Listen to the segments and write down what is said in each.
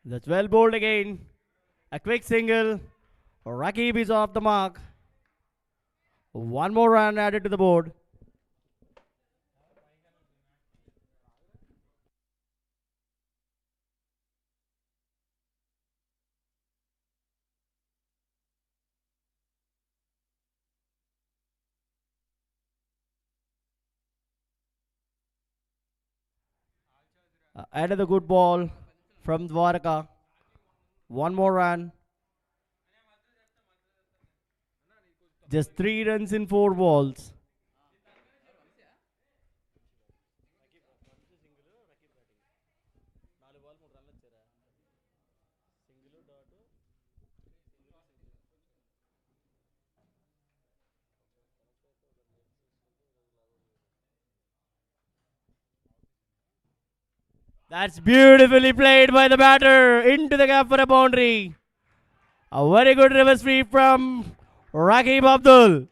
That's well bowled again. A quick single. Rakib is off the mark. One more run added to the board. Another good ball from Dwarka. One more run. Just 3 runs in 4 balls. That's beautifully played by the batter into the gap for a boundary. A very good reverse sweep from Rakib Abdul.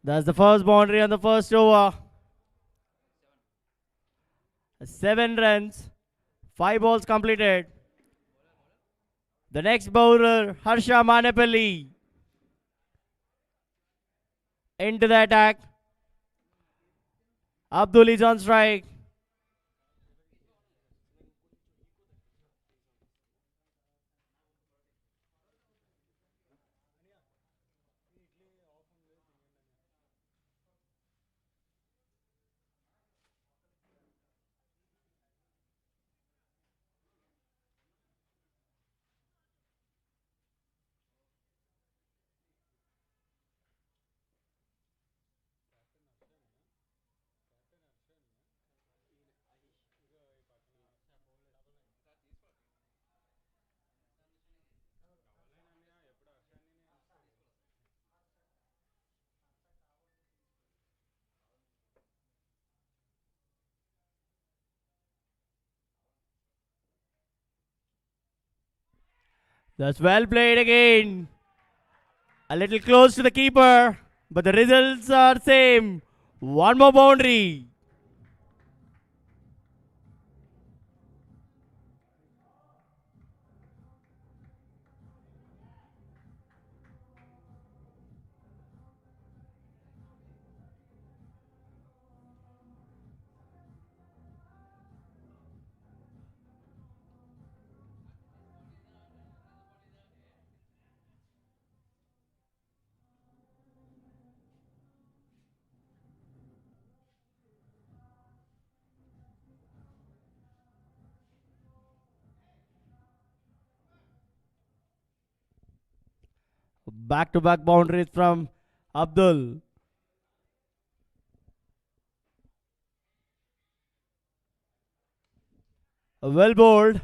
That's the first boundary on the first over. 7 runs, 5 balls completed. The next bowler, Harsha Manapalli, into the attack. Abdul is on strike. That's well played again. A little close to the keeper, but the results are same. One more boundary. Back-to-back boundaries from Abdul. Well bowled.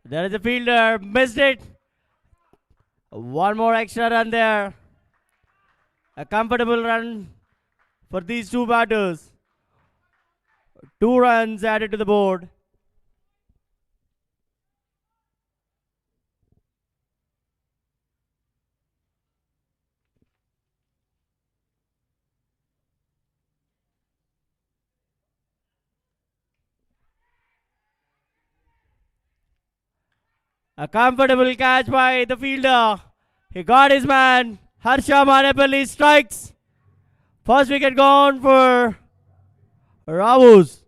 There is a fielder. Missed it. One more extra run there. A comfortable run for these two batters. 2 runs added to the board. A comfortable catch by the fielder. He got his man. Harsha Manapalli strikes. First wicket gone for Ravus.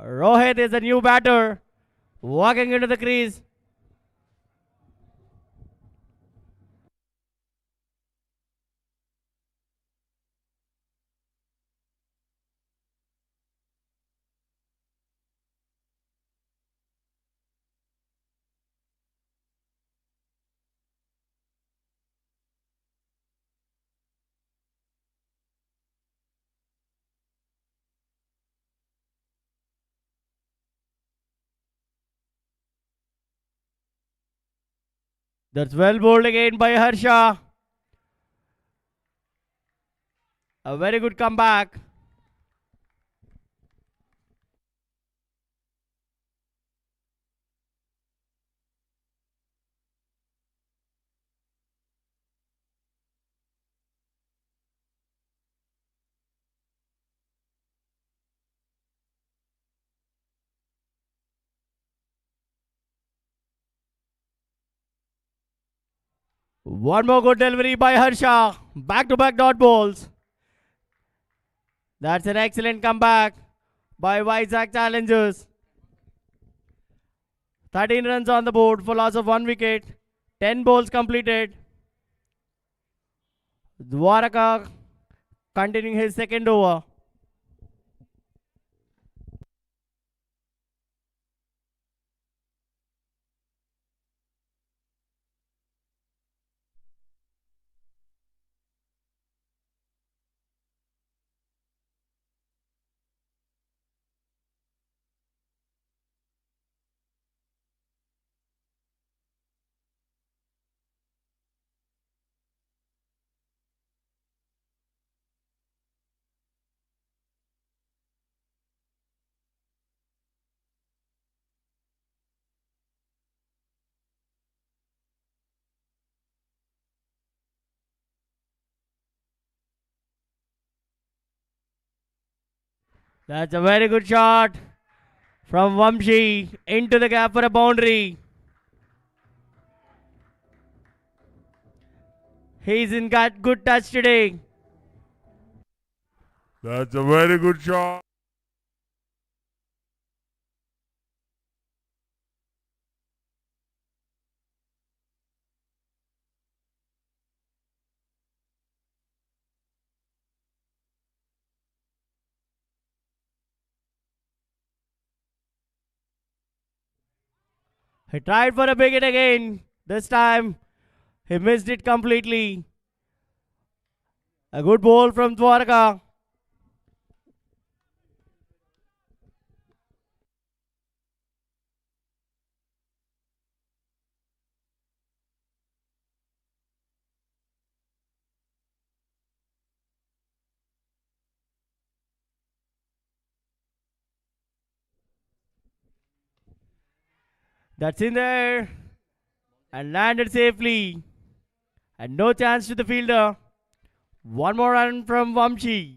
Rohit is the new batter, walking into the crease. That's well bowled again by Harsha. A very good comeback. One more good delivery by Harsha. Back to back dot balls. That's an excellent comeback by Vizag Challengers. 13 runs on the board for loss of 1 wicket. 10 balls completed. Dwaraka continuing his second over. That's a very good shot from Vamshi into the gap for a boundary. He's in got good touch today. That's a very good shot. He tried for a big hit again. This time he missed it completely. A good ball from Dwarka. That's in there and landed safely. And no chance to the fielder. One more run from Vamshi.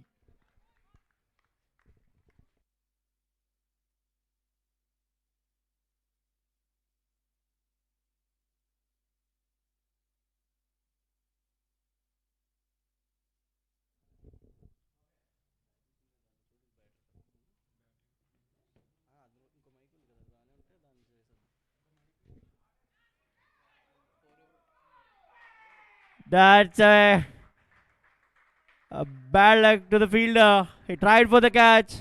That's a bad luck to the fielder. He tried for the catch.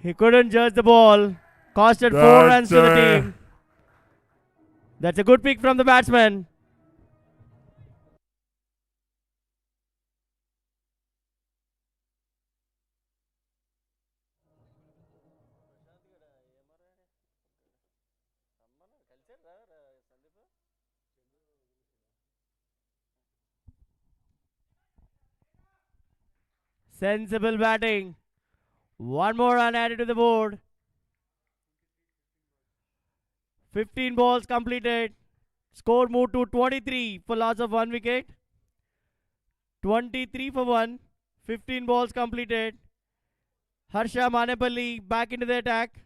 He couldn't judge the ball. Costed 4 runs to the team. That's a good pick from the batsman. Sensible batting. One more run added to the board. 15 balls completed. Score moved to 23 for loss of 1 wicket. 23 for 1. 15 balls completed. Harsha Manepalli back into the attack.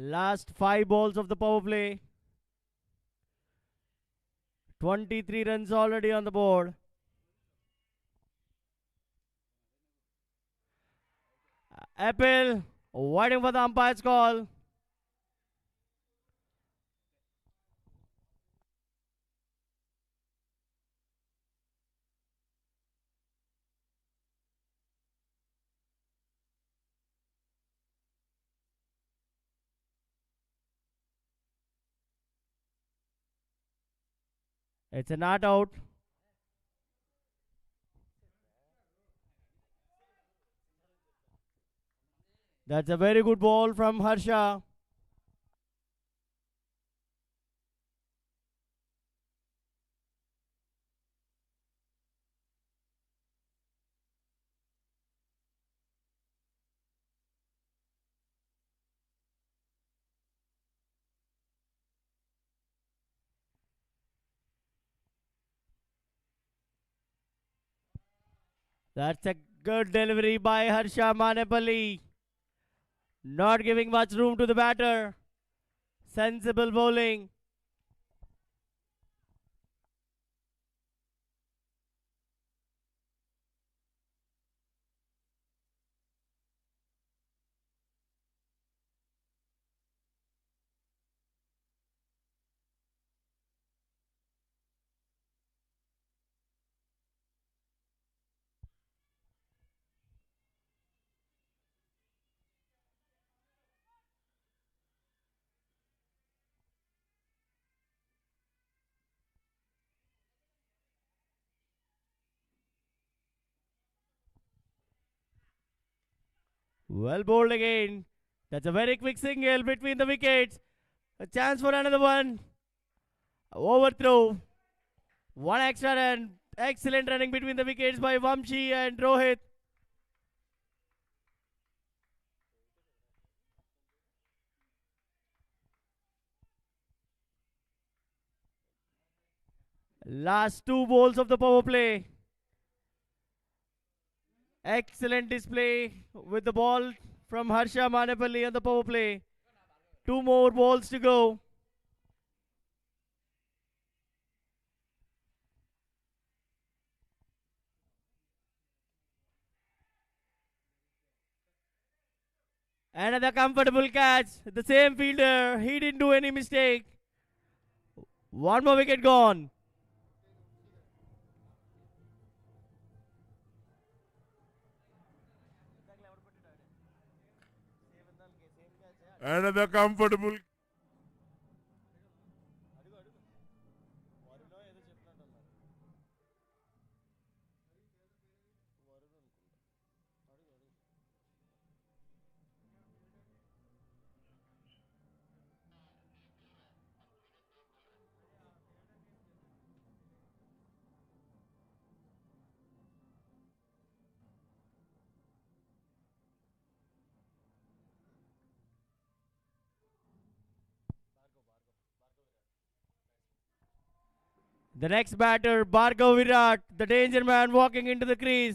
Last 5 balls of the power play. 23 runs already on the board. Apple waiting for the umpire's call. It's a not out. That's a very good ball from Harsha. That's a good delivery by Harsha Manepalli. Not giving much room to the batter. Sensible bowling. Well bowled again. That's a very quick single between the wickets. A chance for another one. Overthrow. One extra run. Excellent running between the wickets by Vamshi and Rohit. Last 2 balls of the power play. Excellent display with the ball from Harsha Manepalli on the power play. 2 more balls to go. Another comfortable catch. The same fielder. He didn't do any mistake. One more wicket gone. Another comfortable. The next batter, Bhargav Virat, the danger man walking into the crease.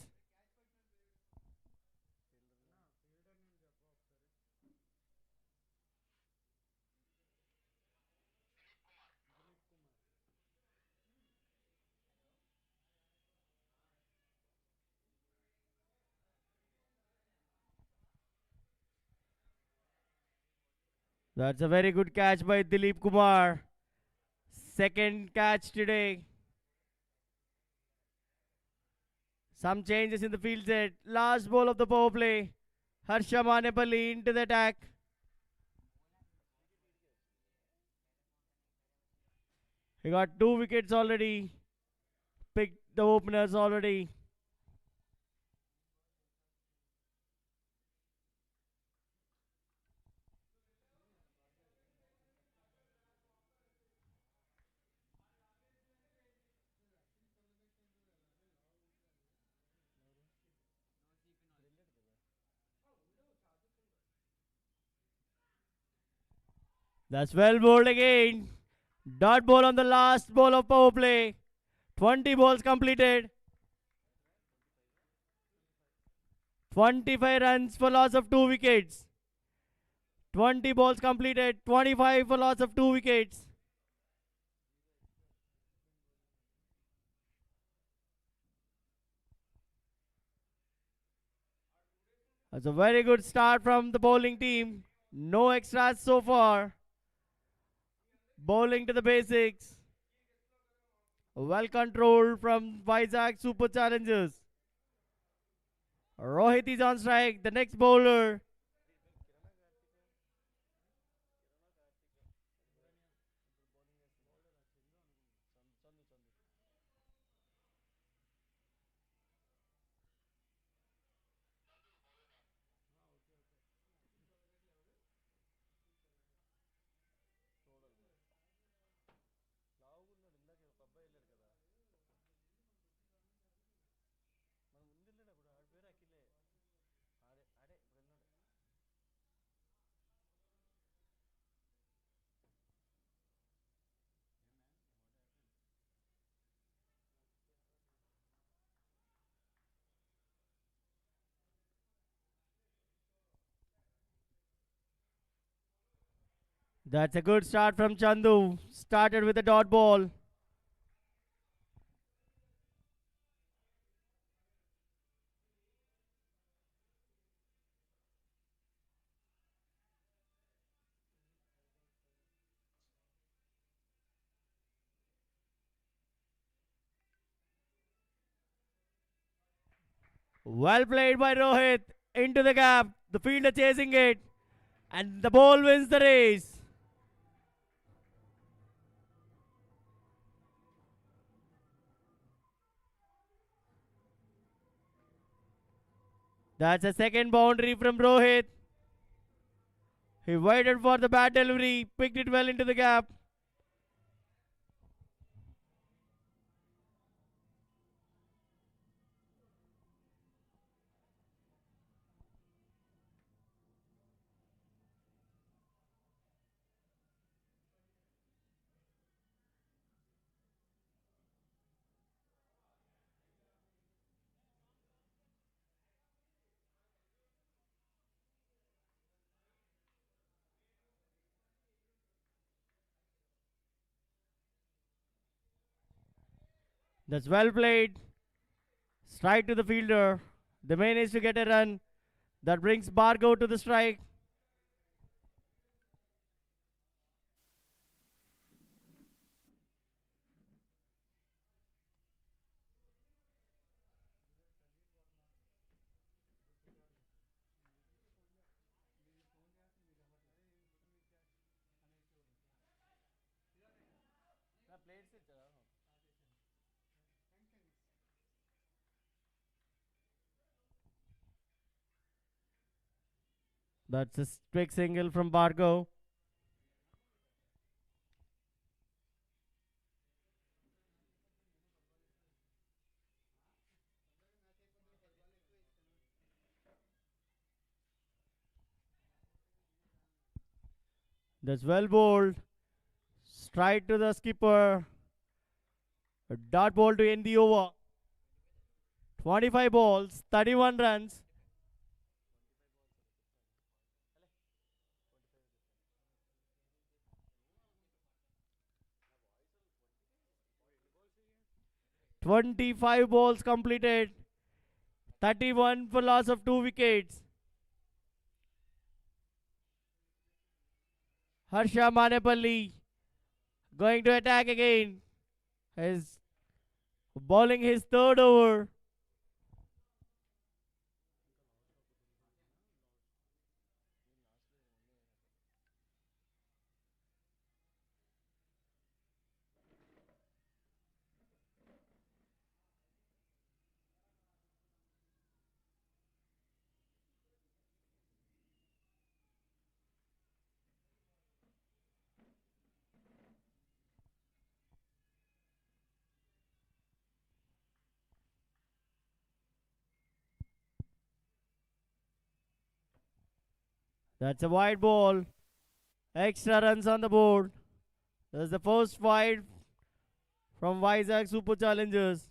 That's a very good catch by Dilip Kumar. Second catch today. Some changes in the field set. Last ball of the power play. Harsha Manepalli into the attack. He got 2 wickets already. Picked the openers already. That's well bowled again. Dot ball on the last ball of power play. 20 balls completed. 25 runs for loss of 2 wickets. 20 balls completed, 25 for loss of 2 wickets. That's a very good start from the bowling team. No extras so far. Bowling to the basics. Well controlled from Vizag Super Challengers. Rohit is on strike. The next bowler. That's a good start from Chandu. Started with a dot ball. Well played by Rohit. Into the gap. The fielder chasing it. And the ball wins the race. That's a second boundary from Rohit. He waited for the bat delivery. Picked it well into the gap. That's well played. Strike to the fielder. The main is to get a run. That brings Bargo to the strike. That's a quick single from Bargo. That's well bowled. Strike to the skipper. A dot ball to end the over. 25 balls, 31 runs. 25 balls completed. 31 for loss of 2 wickets. Harsha Manepalli going to attack again. Is bowling his third over. That's a wide ball. Extra runs on the board. That's the first wide from Vizag Super Challengers.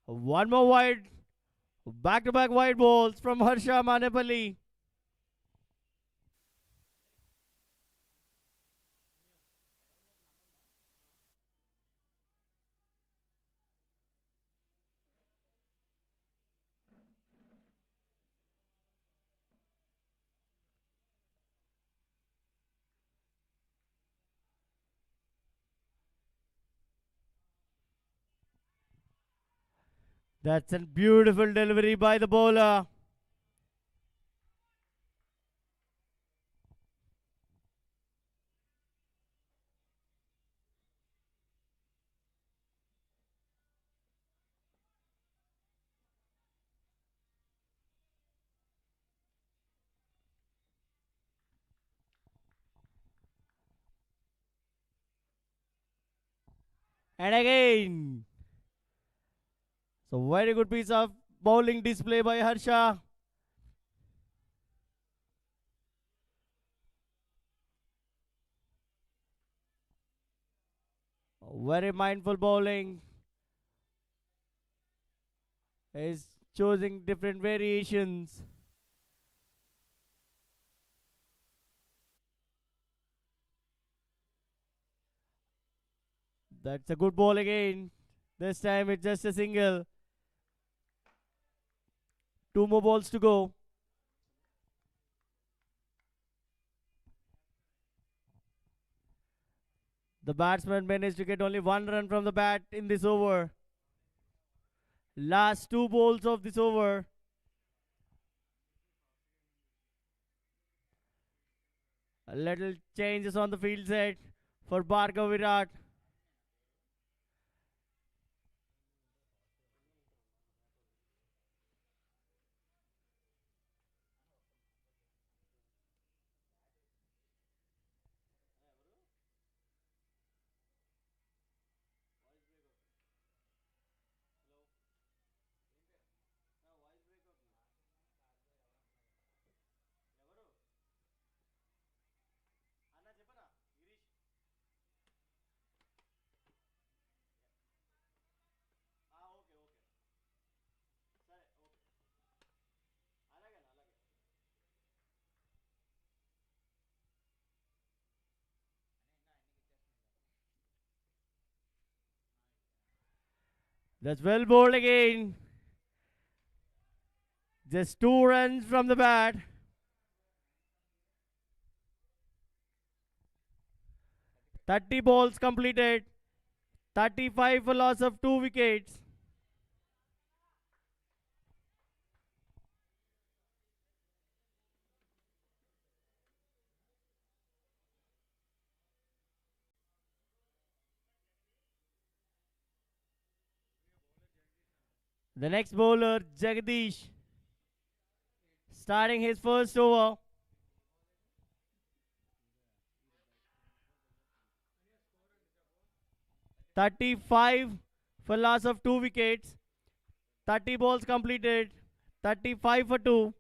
One more wide. Back-to-back wide balls from Harsha Manepalli. That's a beautiful delivery by the bowler. And again. So very good piece of bowling display by Harsha. Very mindful bowling. Is choosing different variations. That's a good ball again. This time it's just a single. Two more balls to go. The batsman managed to get only one run from the bat in this over. Last two balls of this over. A little changes on the field set for Bhargav Virat. That's well bowled again. Just two runs from the bat. 30 balls completed. 35 for loss of 2 wickets. The next bowler, Jagdish, starting his first over. "35 for loss of 2 wickets. 30 balls completed. 35 for 2.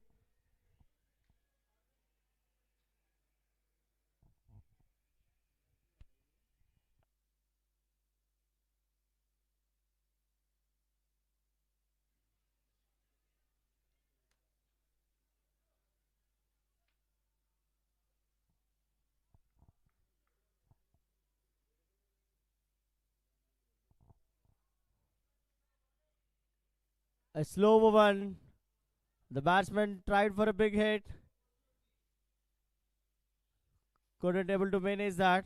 A slow one. The batsman tried for a big hit. Couldn't able to manage that.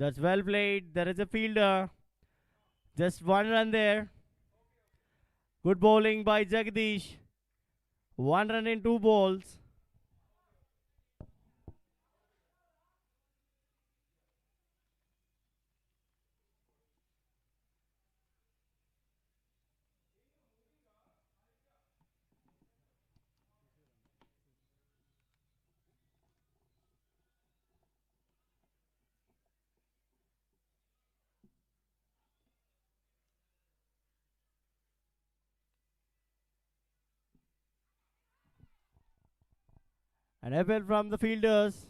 That's well played. There is a fielder. Just one run there. Good bowling by Jagdish. One run in two balls. An appeal from the fielders.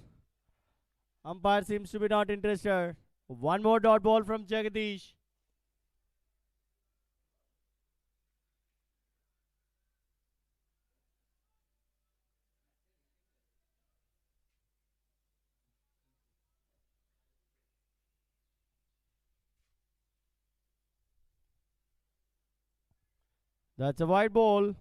Umpire seems to be not interested. One more dot ball from Jagadish. That's a wide ball.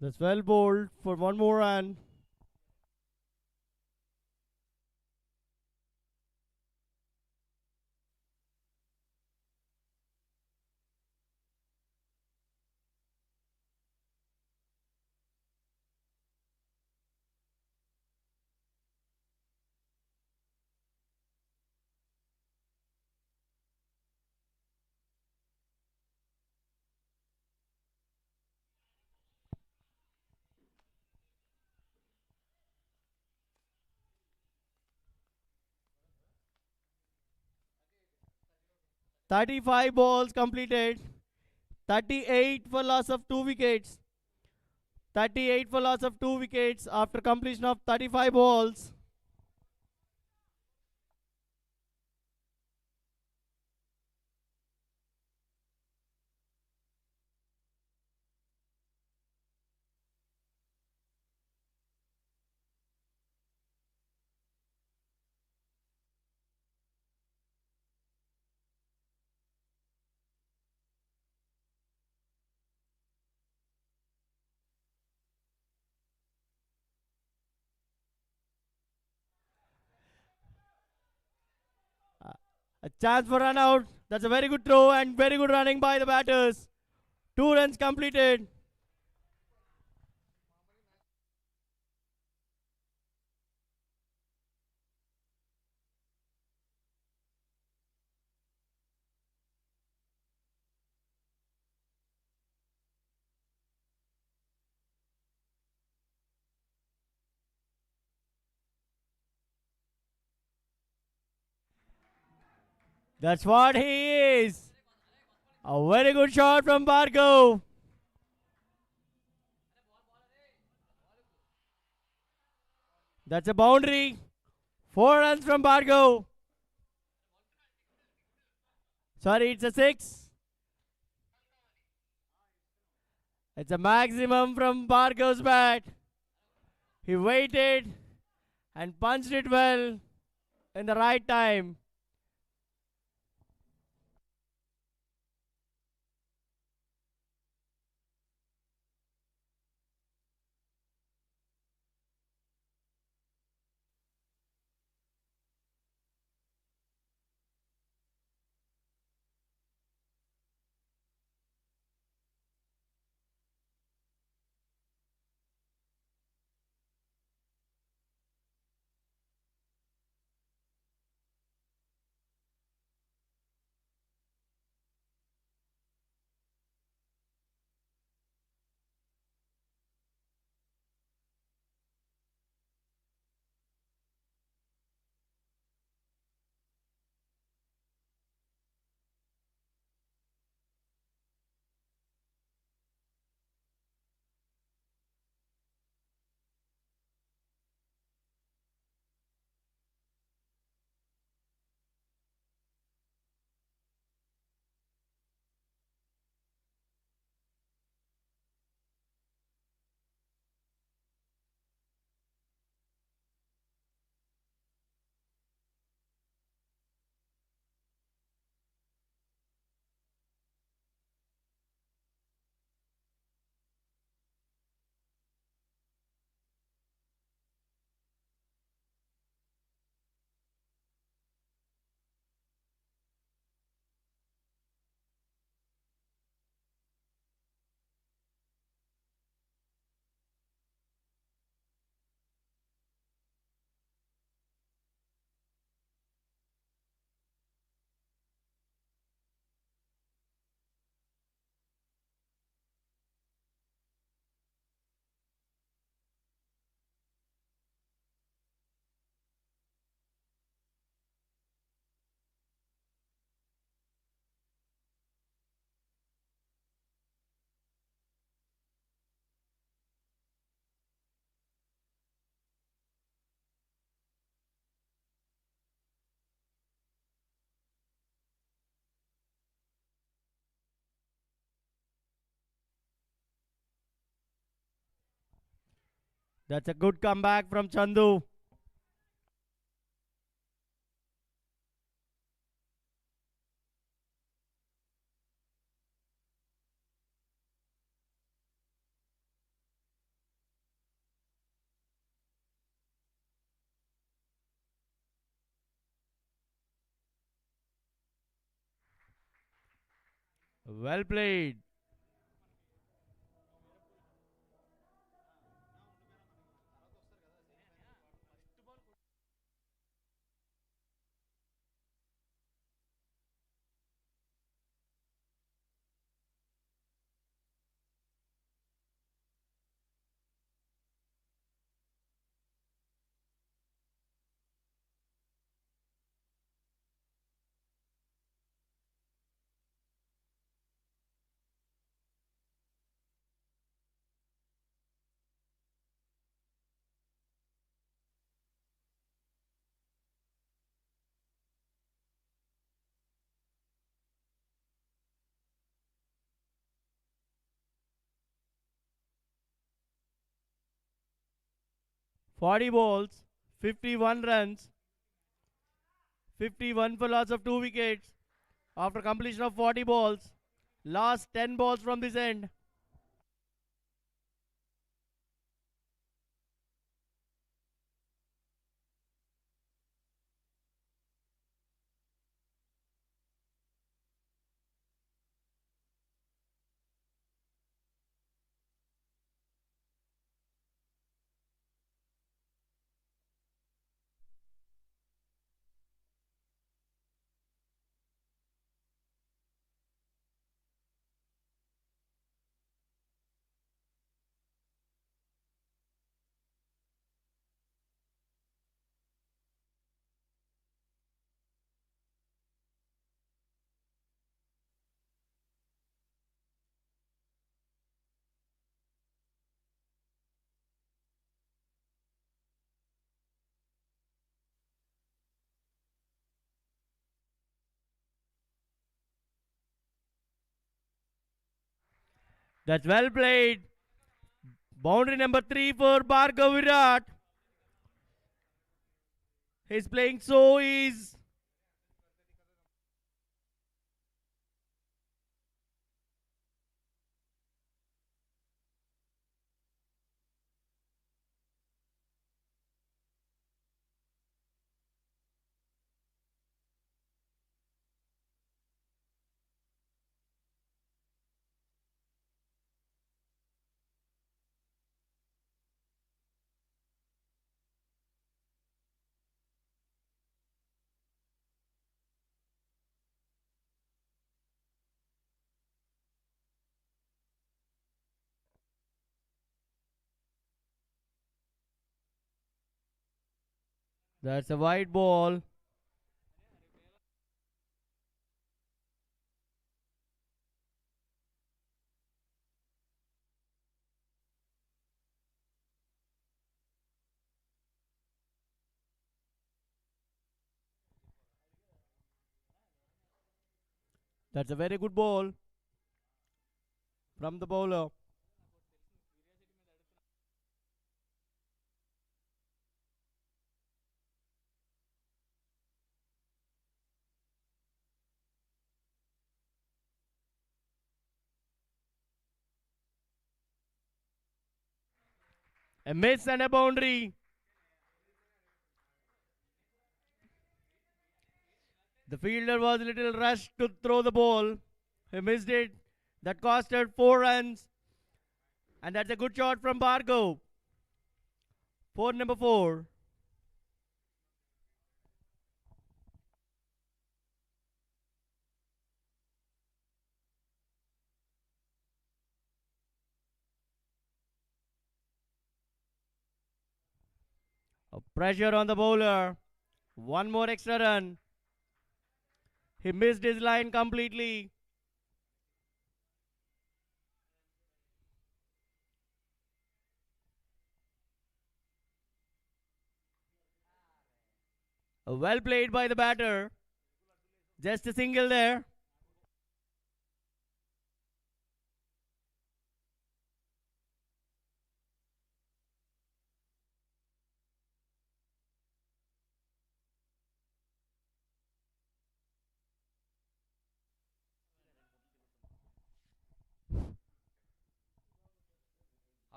That's well bowled for one more run. Thirty-five balls completed. 38 for loss of 2 wickets. 38 for loss of 2 wickets after completion of 35 balls. A chance for run out. That's a very good throw and very good running by the batters. 2 runs completed. That's what he is. A very good shot from Bhargav. That's a boundary. 4 runs from Bhargav. Sorry, it's a 6. It's a maximum from Bhargav's bat. He waited and punched it well in the right time. That's a good comeback from Chandu. Well played. Forty balls, 51 runs, 51 for loss of 2 wickets. After completion of 40 balls, last 10 balls from this end. That's well played. Boundary number 3 for Bhargav Virat. He's playing so easy. That's a wide ball. That's a very good ball from the bowler. A miss and a boundary. The fielder was a little rushed to throw the ball. He missed it. That costed 4 runs. And that's a good shot from Bhargav. For number 4. A pressure on the bowler. One more extra run. He missed his line completely. Well played by the batter. Just a single there.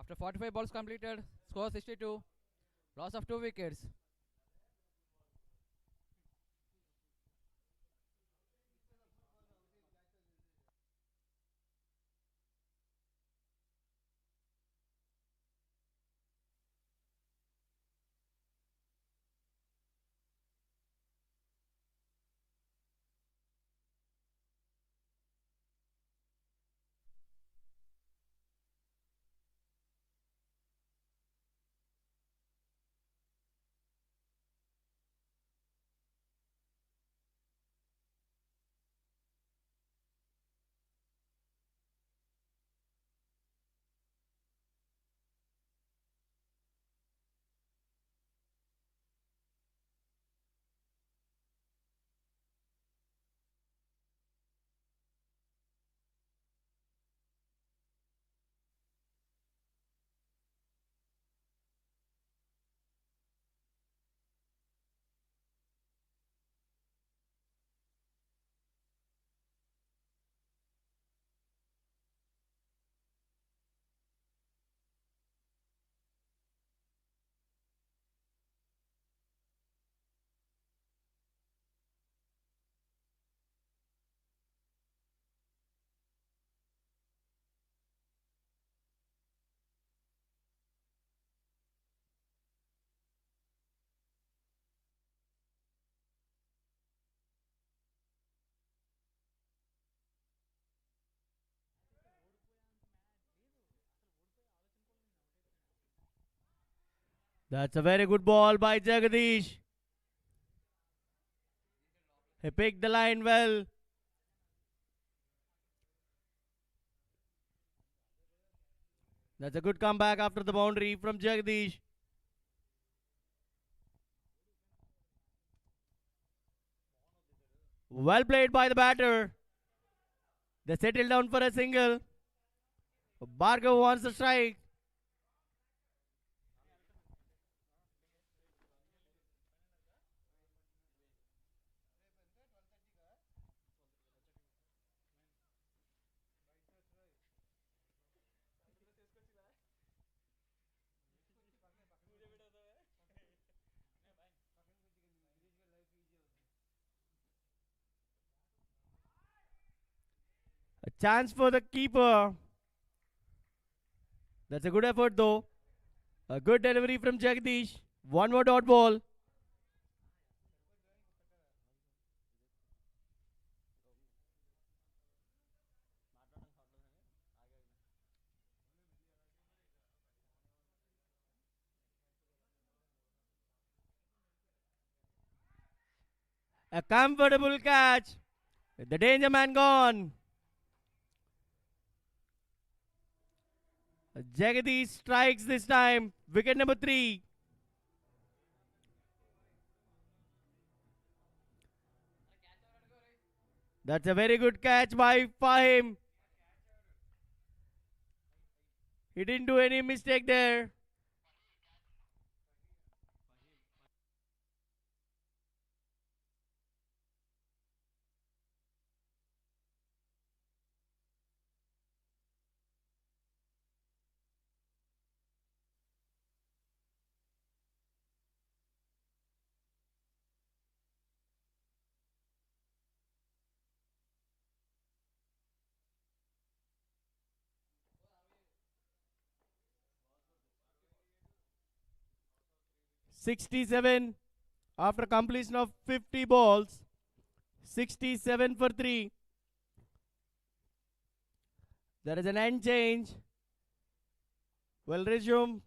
After 45 balls completed, score 62, loss of 2 wickets. That's a very good ball by Jagadish. He picked the line well. That's a good comeback after the boundary from Jagadish. Well played by the batter. They settle down for a single. Bhargav wants the strike. A chance for the keeper. That's a good effort though. A good delivery from Jagdish. One more dot ball. A comfortable catch. The danger man gone. Jagadish strikes this time. Wicket number 3. That's a very good catch by Fahim. He didn't do any mistake there. $67 after completion of 50 balls. 67 for 3. There is an end change. We'll resume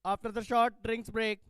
after the short drinks break.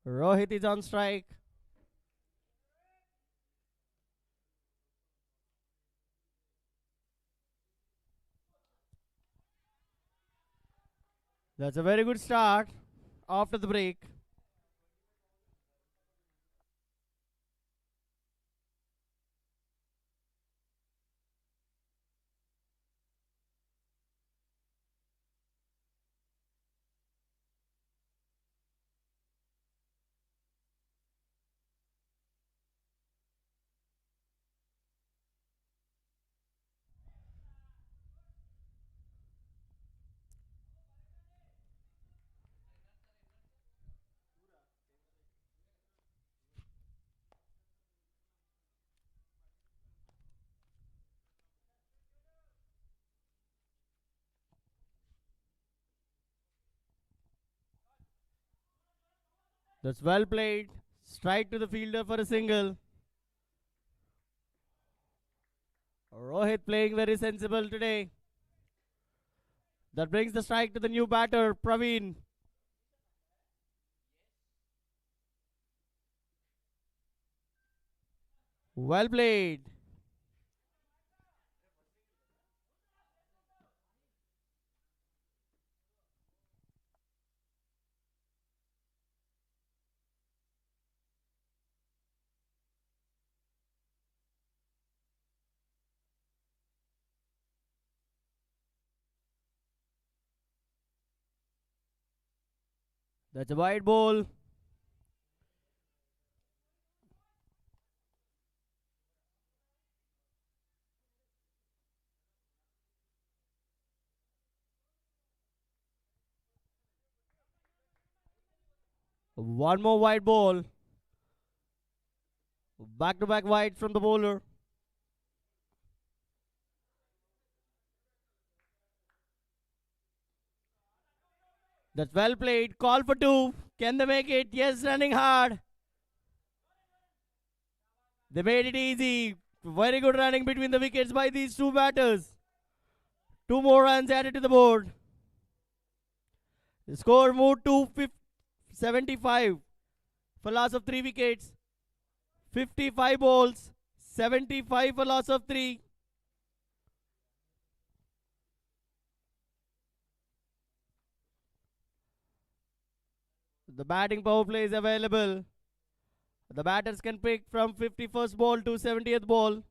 Rohit is on strike. That's a very good start after the break. That's well played. Strike to the fielder for a single. Rohit playing very sensible today. That brings the strike to the new batter, Praveen. Well played. That's a wide ball. One more wide ball. Back to back wides from the bowler. That's well played. Call for two. Can they make it? Yes, running hard. They made it easy. Very good running between the wickets by these two batters. Two more runs added to the board. The score moved to 75 for loss of 3 wickets. 55 balls. 75 for loss of 3. The batting power play is available. The batters can pick from 51st ball to 70th ball.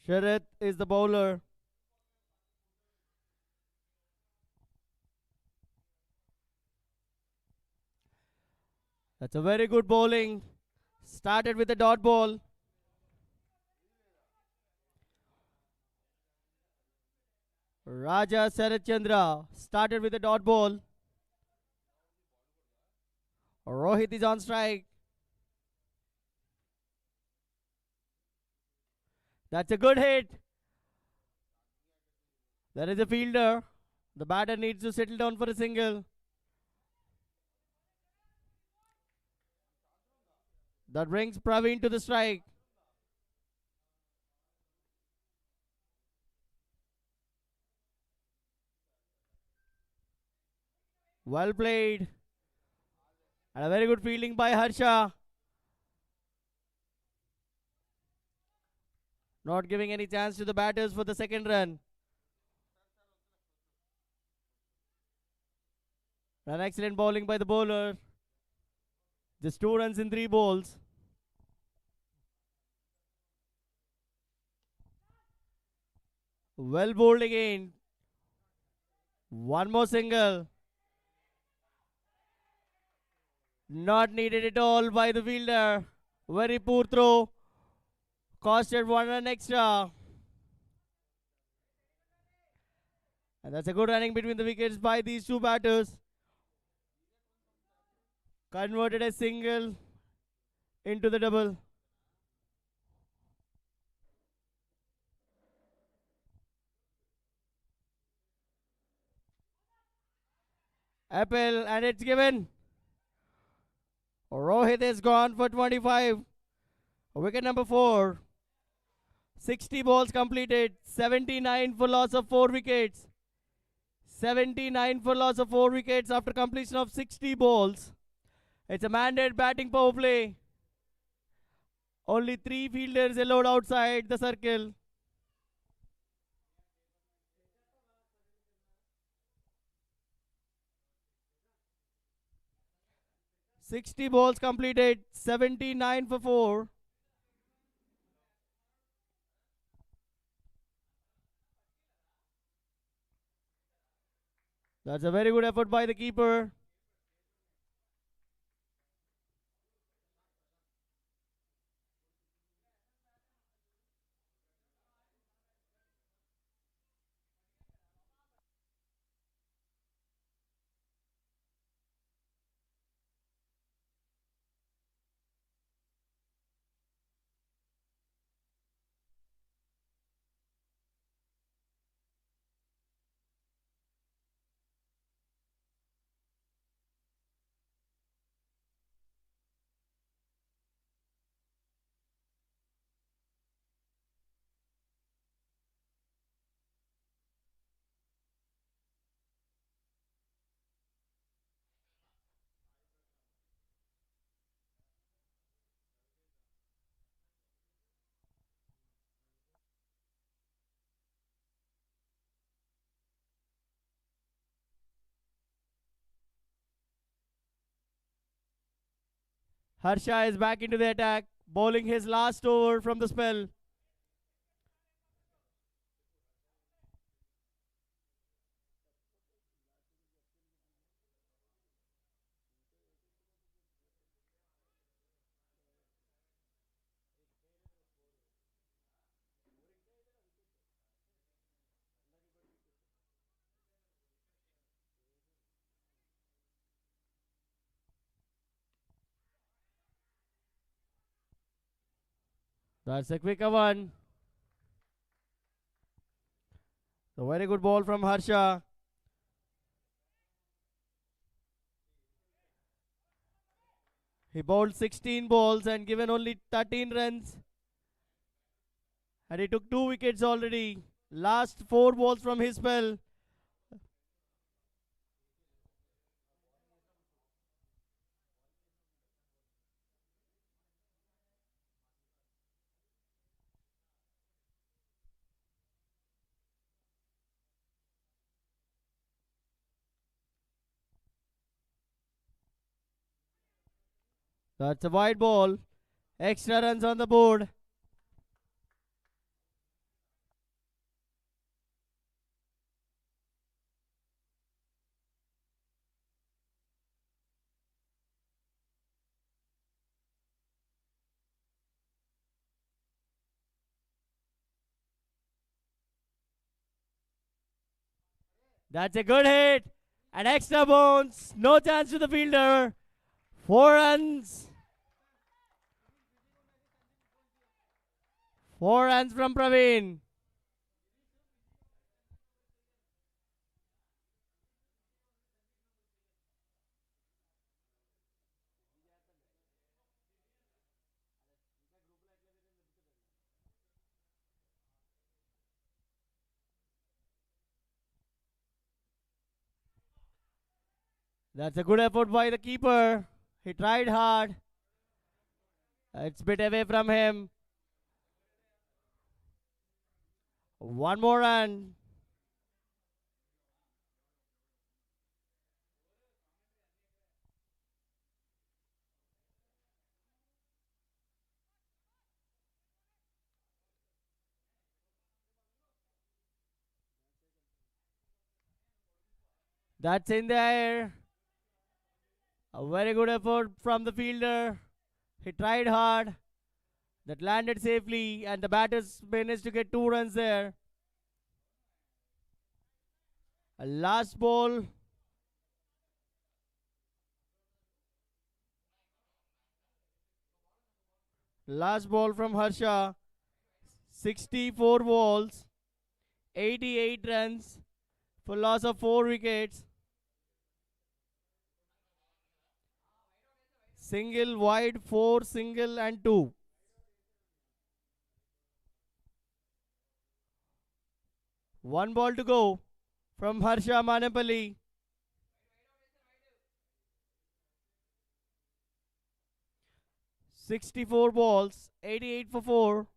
Sharad is the bowler. That's a very good bowling. Started with a dot ball. Raja Sarath Chandra started with a dot ball. Rohit is on strike. That's a good hit. There is a fielder. The batter needs to settle down for a single. That brings Praveen to the strike. Well played. And a very good fielding by Harsha. Not giving any chance to the batters for the second run. An excellent bowling by the bowler. Just 2 runs in 3 balls. Well bowled again. One more single. Not needed at all by the fielder. Very poor throw. Costed 1 run extra. And that's a good running between the wickets by these two batters. Converted a single into the double. Apple, and it's given. Rohit is gone for 25. Wicket number 4. 60 balls completed. 79 for loss of 4 wickets. 79 for loss of 4 wickets after completion of 60 balls. It's a mandate batting power play. Only 3 fielders allowed outside the circle. "60 balls completed, 79 for 4. That's a very good effort by the keeper. Harsha is back into the attack, bowling his last over from the spell. That's a quicker one. A very good ball from Harsha. He bowled 16 balls and given only 13 runs. And he took 2 wickets already. Last 4 balls from his spell. That's a wide ball. Extra runs on the board. That's a good hit. An extra bounce. No chance to the fielder. 4 runs. 4 runs from Praveen. That's a good effort by the keeper. He tried hard. It's a bit away from him. 1 more run. That's in the air. A very good effort from the fielder. He tried hard. That landed safely, and the batters managed to get 2 runs there. Last ball. Last ball from Harsha. 64 balls. 88 runs for loss of 4 wickets. Single, wide, 4, single and 2. One ball to go from Harsha Manapalli. "64 balls, 88 for 4.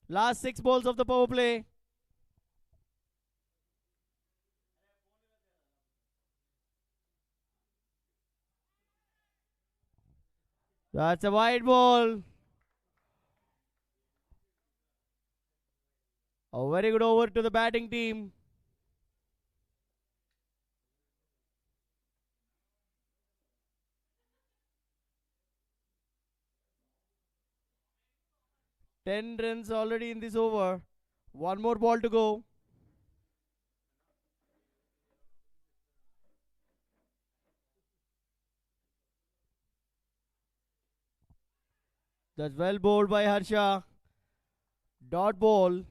Last 6 balls of the power play. That's a wide ball. A very good over to the batting team. Ten runs already in this over. One more ball to go. That's well bowled by Harsha. Dot ball.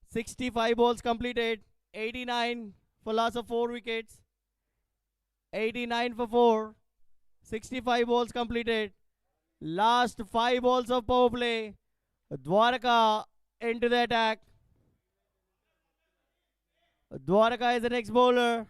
65 balls completed. 89 for loss of 4 wickets. 89 for 4. 65 balls completed. Last 5 balls of power play. Dwarka into the attack. Dwarka is the next bowler.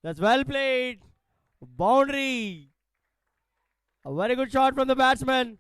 That's well played. Boundary. A very good shot from the batsman.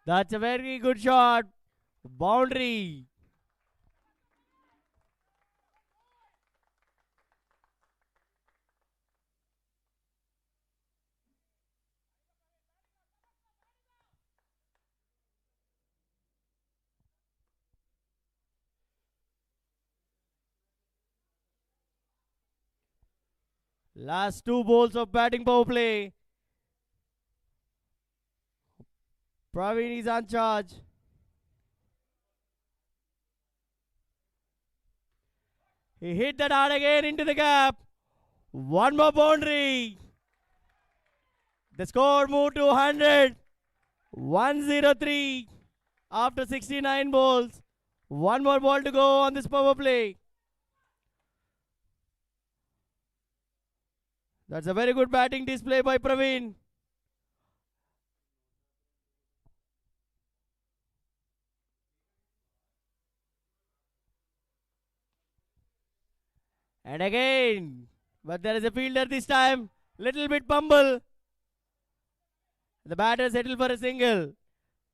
That's a very good shot. Boundary. Last 2 balls of batting power play. Praveen is on charge. He hit that hard again into the gap. One more boundary. The score moved to 100. 103 after 69 balls. One more ball to go on this power play. That's a very good batting display by Praveen. And again, but there is a fielder this time. Little bit bumble. The batter settled for a single.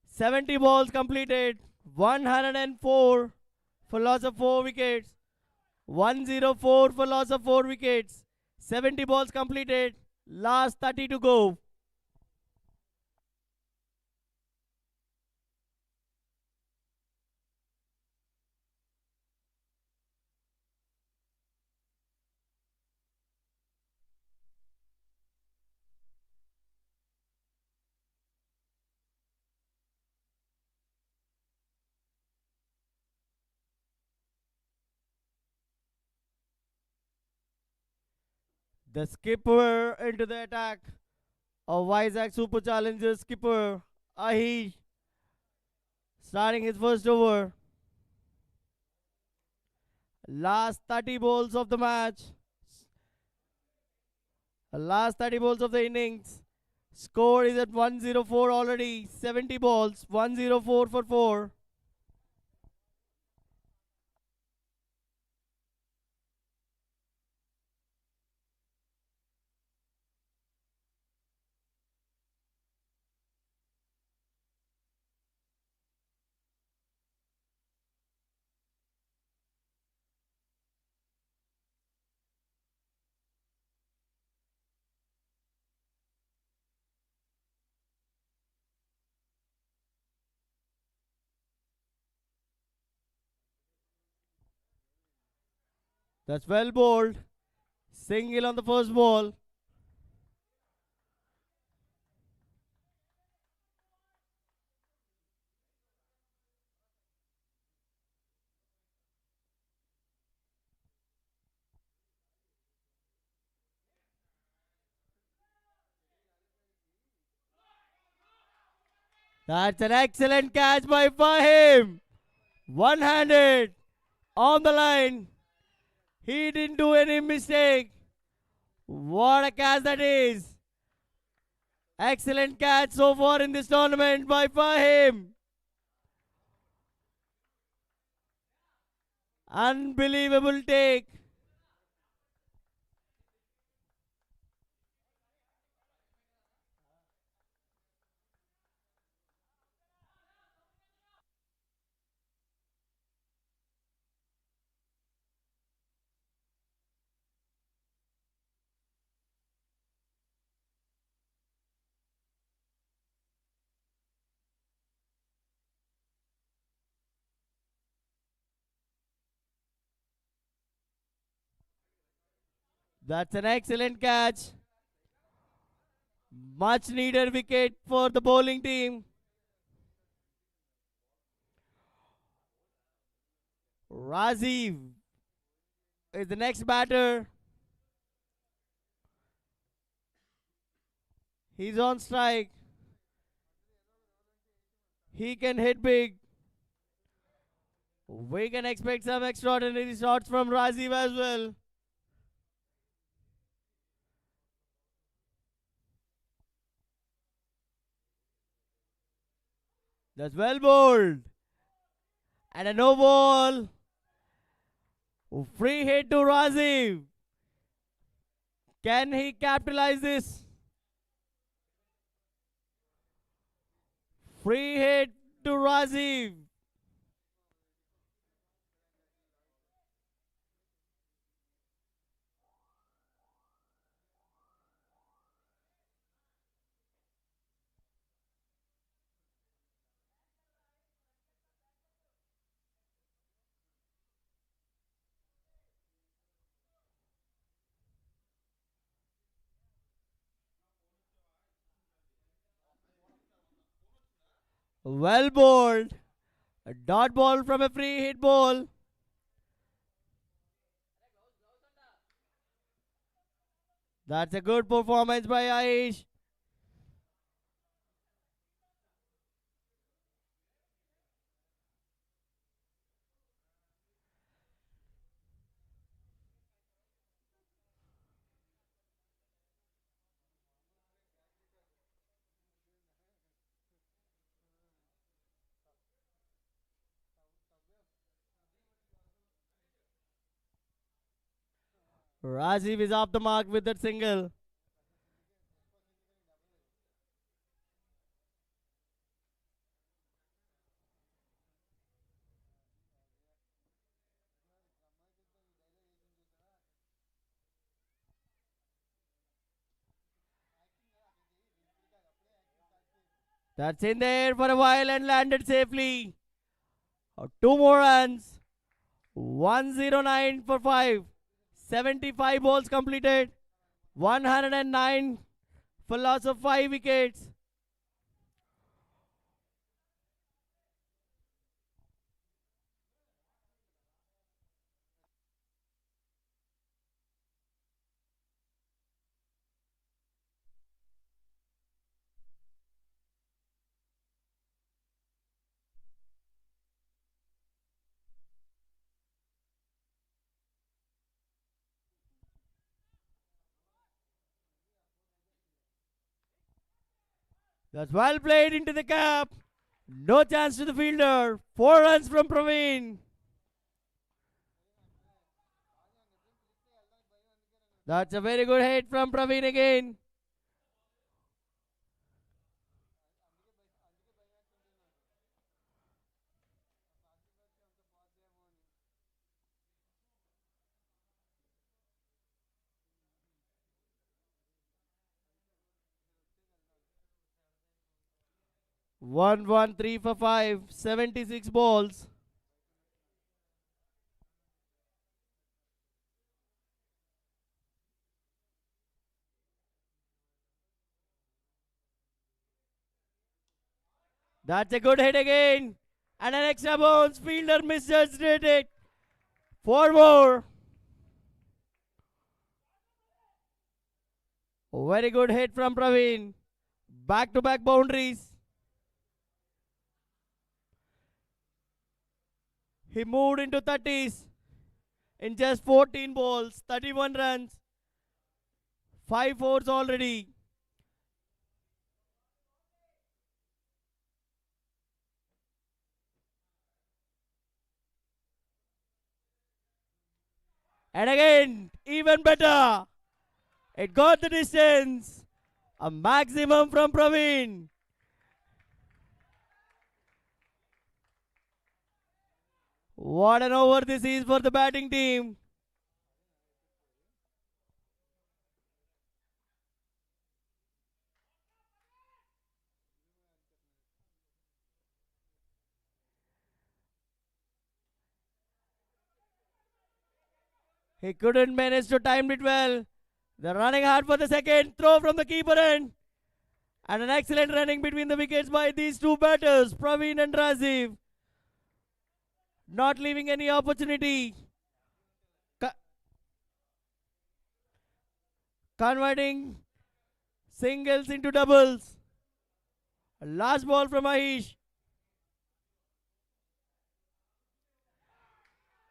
70 balls completed. 104 for loss of 4 wickets. 104 for loss of 4 wickets. 70 balls completed. Last 30 to go. The skipper into the attack of Vizag Super Challengers skipper Ahish starting his first over. Last 30 balls of the match. Last 30 balls of the innings. Score is at 104 already. 70 balls. 104 for 4. That's well bowled. Single on the first ball. That's an excellent catch by Fahim. One-handed on the line. He didn't do any mistake. What a catch that is. Excellent catch so far in this tournament by Fahim. Unbelievable take. That's an excellent catch. Much needed wicket for the bowling team. Rajiv is the next batter. He's on strike. He can hit big. We can expect some extraordinary shots from Rajiv as well. That's well bowled. And a no ball. Free hit to Rajiv. Can he capitalize this? Free hit to Rajiv. Well bowled. A dot ball from a free hit ball. That's a good performance by Aish. Rajiv is off the mark with that single. That's in there for a while and landed safely. Two more runs. 109 for 5. 75 balls completed. 109 for loss of 5 wickets. That's well played into the cap. No chance to the fielder. 4 runs from Praveen. That's a very good hit from Praveen again. One, 3 for 5. 76 balls. That's a good hit again. And an extra bounce. Fielder misjudged it. 4 more. Very good hit from Praveen. Back to back boundaries. He moved into 30s in just 14 balls, 31 runs, 5 fours already. And again, even better. It got the distance. A maximum from Praveen. What an over this is for the batting team. He couldn't manage to time it well. They're running hard for the second. Throw from the keeper end. And an excellent running between the wickets by these two batters, Praveen and Rajiv. Not leaving any opportunity. Converting singles into doubles. Last ball from Mahesh.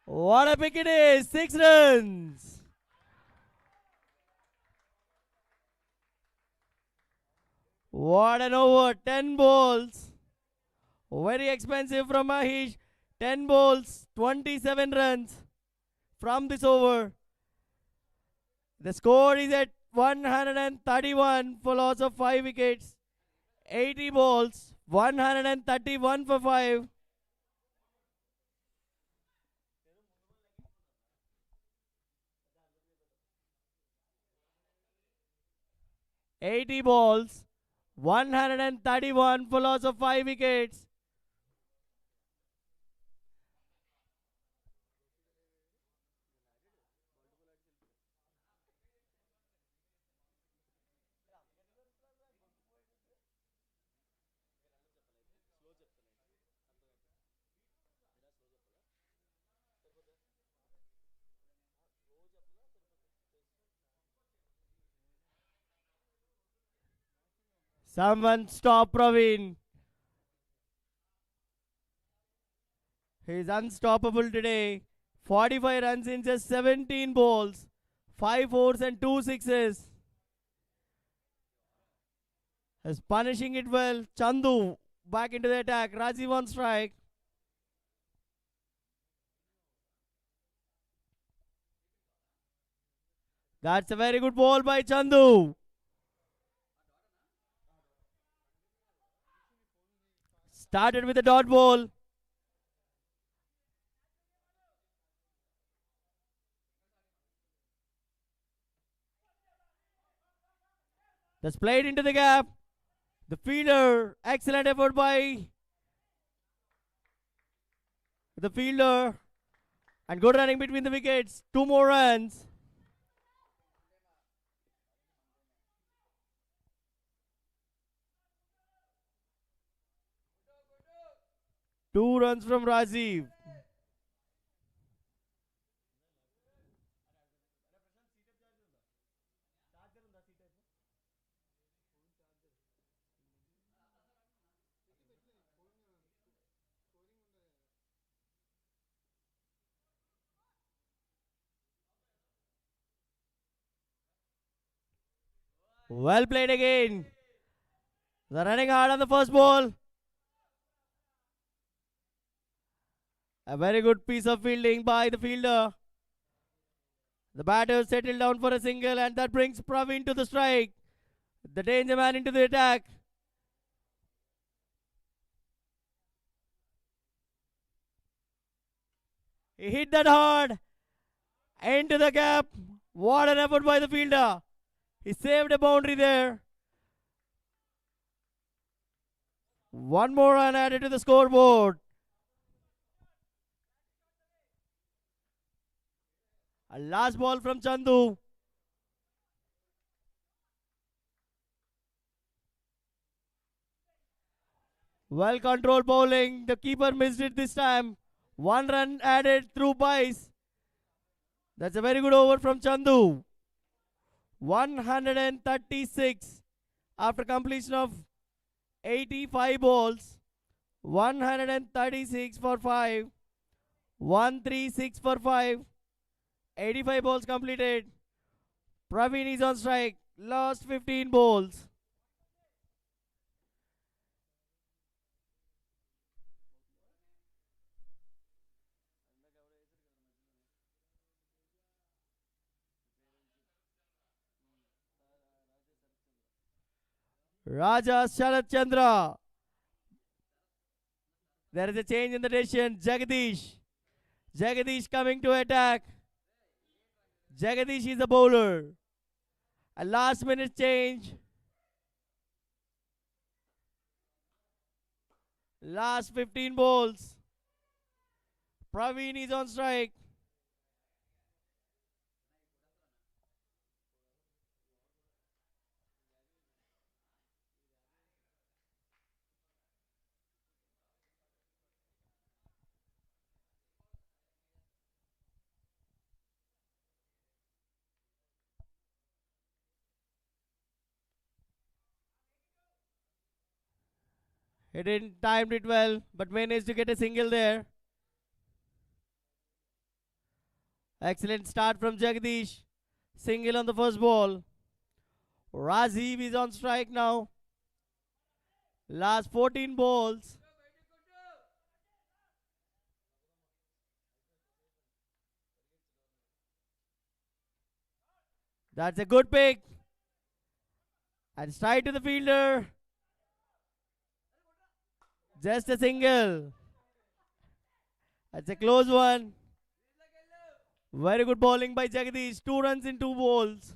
What a pick it is. 6 runs. What an over. 10 balls. Very expensive from Mahesh. 10 balls. 27 runs from this over. The score is at 131 for loss of 5 wickets. 80 balls. 131 for 5. Eighty balls, 131 for loss of 5 wickets. Someone stop Praveen. He's unstoppable today. 45 runs in just 17 balls. 5 fours and 2 sixes. Is punishing it well. Chandu back into the attack. Rajiv on strike. That's a very good ball by Chandu. Started with a dot ball. That's played into the gap. The fielder, excellent effort by the fielder. And good running between the wickets. 2 more runs. Two runs from Rajiv. Well played again. They're running hard on the first ball. A very good piece of fielding by the fielder. The batter settled down for a single, and that brings Praveen to the strike. The danger man into the attack. He hit that hard into the gap. What an effort by the fielder. He saved a boundary there. One more run added to the scoreboard. A last ball from Chandu. Well controlled bowling. The keeper missed it this time. One run added through Bice. That's a very good over from Chandu. 136 after completion of 85 balls. 136 for 5. 136 for 5. 85 balls completed. Praveen is on strike. Last 15 balls. Raja Sharat Chandra. There is a change in the decision. Jagadish. Jagadish coming to attack. Jagadish is a bowler. A last minute change. Last 15 balls. Praveen is on strike. He didn't timed it well, but managed to get a single there. Excellent start from Jagdish. Single on the first ball. Rajiv is on strike now. Last 14 balls. That's a good pick. And straight to the fielder. Just a single. That's a close one. Very good bowling by Jagdish. 2 runs in 2 balls.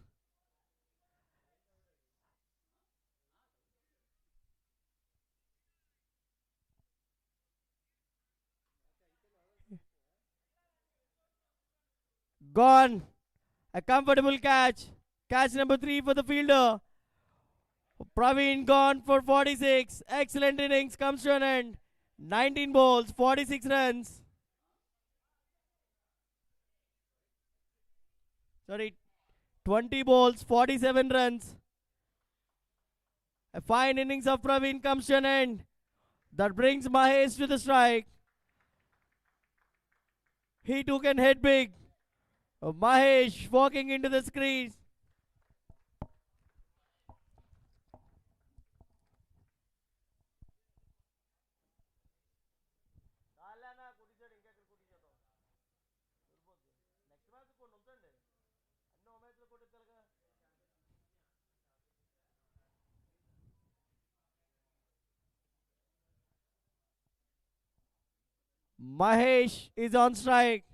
Gone. A comfortable catch. Catch number 3 for the fielder. Praveen gone for 46. Excellent innings comes to an end. 19 balls, 46 runs. Sorry, 20 balls, 47 runs. A fine innings of Praveen comes to an end. That brings Mahesh to the strike. He took an head big. Mahesh walking into the crease. Mahesh is on strike.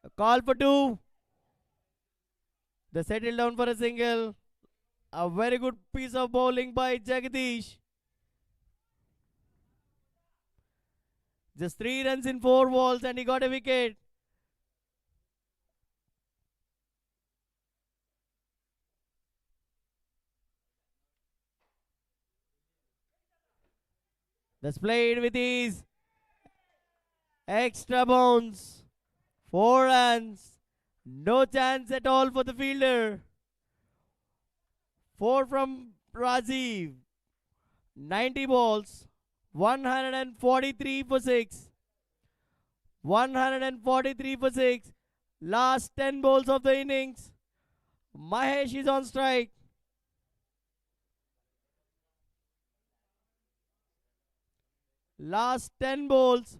A call for two. They settle down for a single. A very good piece of bowling by Jagdish. Just 3 runs in 4 balls and he got a wicket. That's played with ease. Extra bounce. 4 runs. No chance at all for the fielder. 4 from Rajiv. 90 balls. 143 for 6. 143 for 6. Last 10 balls of the innings. Mahesh is on strike. Last 10 balls.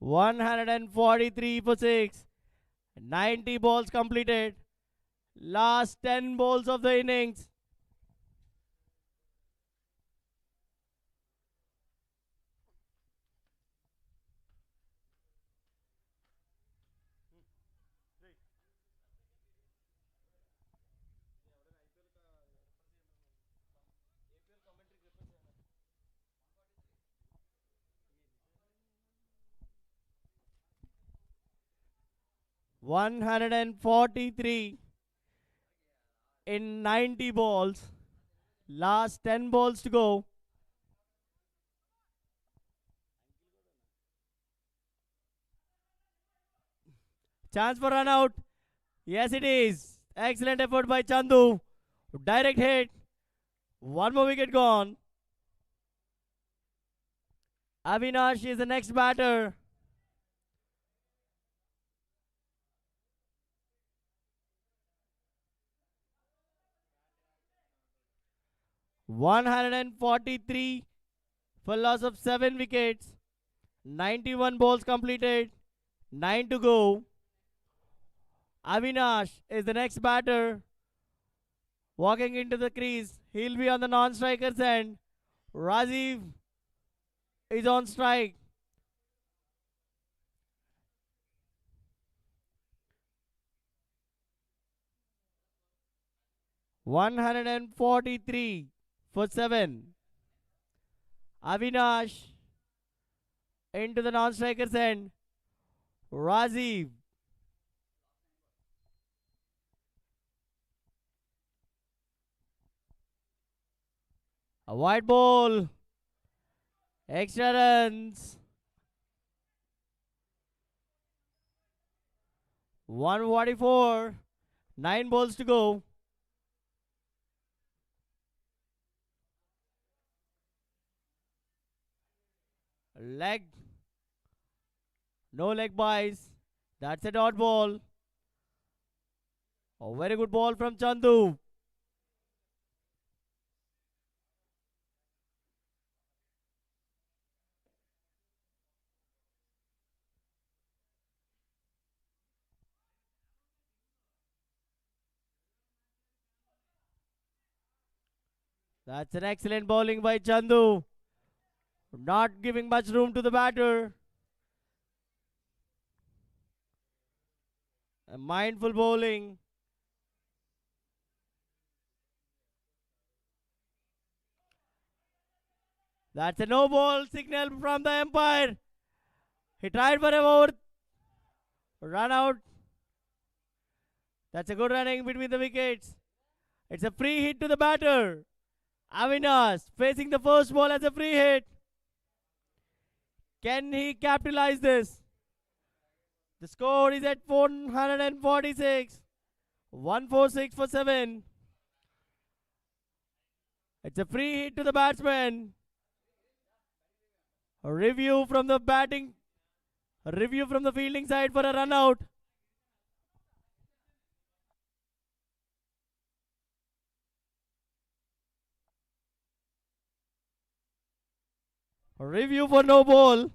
$143 for 6. 90 balls completed. Last 10 balls of the innings. $143 in 90 balls. Last 10 balls to go. Chance for run out. Yes, it is. Excellent effort by Chandu. Direct hit. One more wicket gone. Avinash is the next batter. $143 for loss of 7 wickets. 91 balls completed. 9 to go. Avinash is the next batter. Walking into the crease. He'll be on the non-striker's end. Rajiv is on strike. $143 for 7. Avinash into the non-striker's end. Rajiv. A white ball. Extra runs. 144. 9 balls to go. Leg. No leg buys. That's a dot ball. A very good ball from Chandu. That's an excellent bowling by Chandu. Not giving much room to the batter. A mindful bowling. That's a no ball signal from the umpire. He tried for a over. Run out. That's a good running between the wickets. It's a free hit to the batter. Avinas facing the first ball as a free hit. Can he capitalize this? The score is at 446. 146 for 7. It's a free hit to the batsman. A review from the batting. A review from the fielding side for a run out. A review for no ball.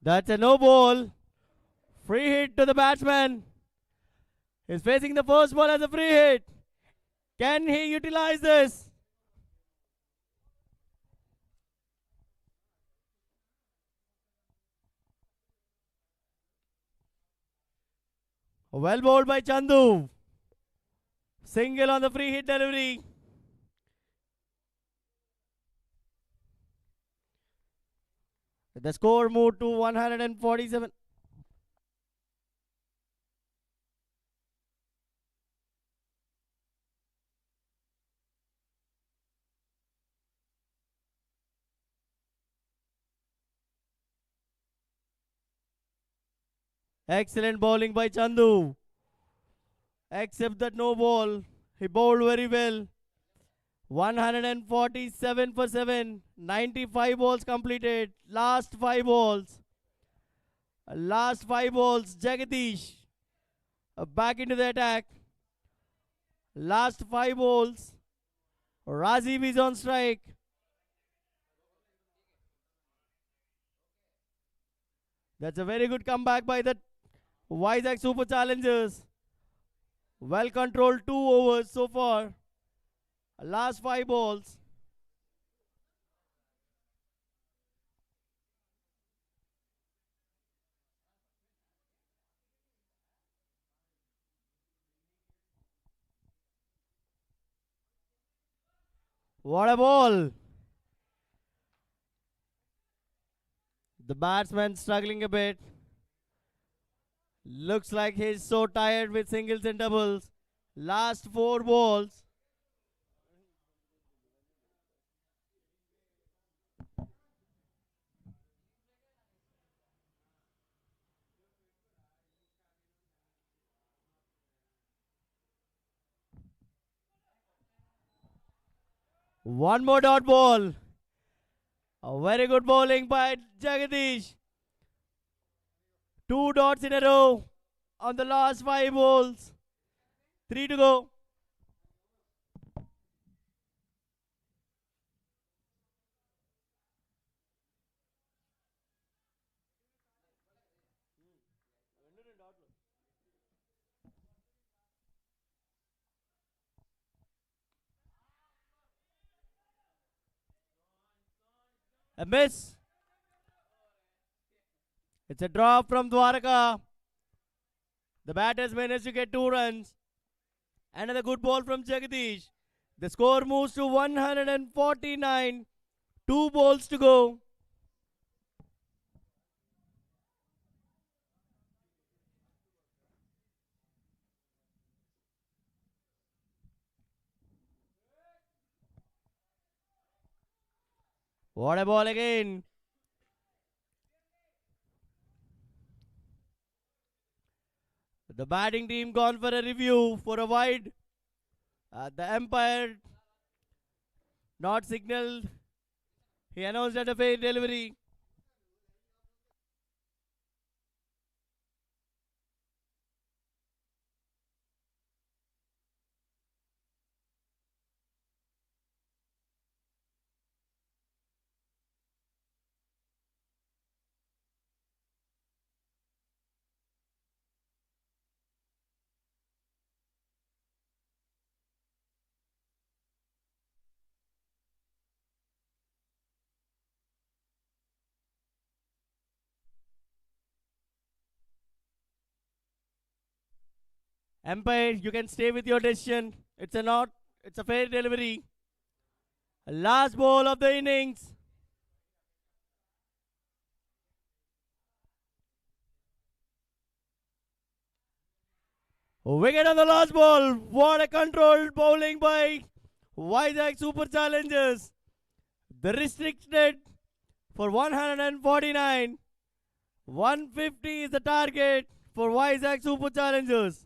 That's a no ball. Free hit to the batsman. He's facing the first ball as a free hit. Can he utilize this? Well bowled by Chandu. Single on the free hit delivery. The score moved to 147. Excellent bowling by Chandu. Except that no ball. He bowled very well. 147 for 7. 95 balls completed. Last 5 balls. Last 5 balls. Jagadish back into the attack. Last 5 balls. Rajiv is on strike. That's a very good comeback by the Vizag Super Challengers. Well controlled 2 overs so far. Last 5 balls. What a ball! The batsman struggling a bit. Looks like he's so tired with singles and doubles. Last 4 balls. One more dot ball. A very good bowling by Jagadish. 2 dots in a row on the last 5 balls. 3 to go. A miss. It's a drop from Dwaraka. The batters managed to get 2 runs. Another good ball from Jagadish. The score moves to 149. 2 balls to go. What a ball again. The batting team gone for a review for a wide. The umpire not signaled. He announced at a fair delivery. Umpire, you can stay with your decision. It's a fair delivery. Last ball of the innings. Wicket on the last ball. What a controlled bowling by Vizag Super Challengers. The restricted for 149. 150 is the target for Vizag Super Challengers.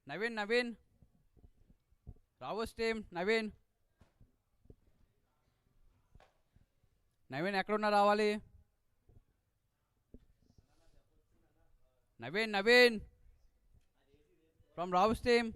Navin. Ravus team, Navin. Navin ఎక్కడున్నా రావాలి. Navin. From Ravus team.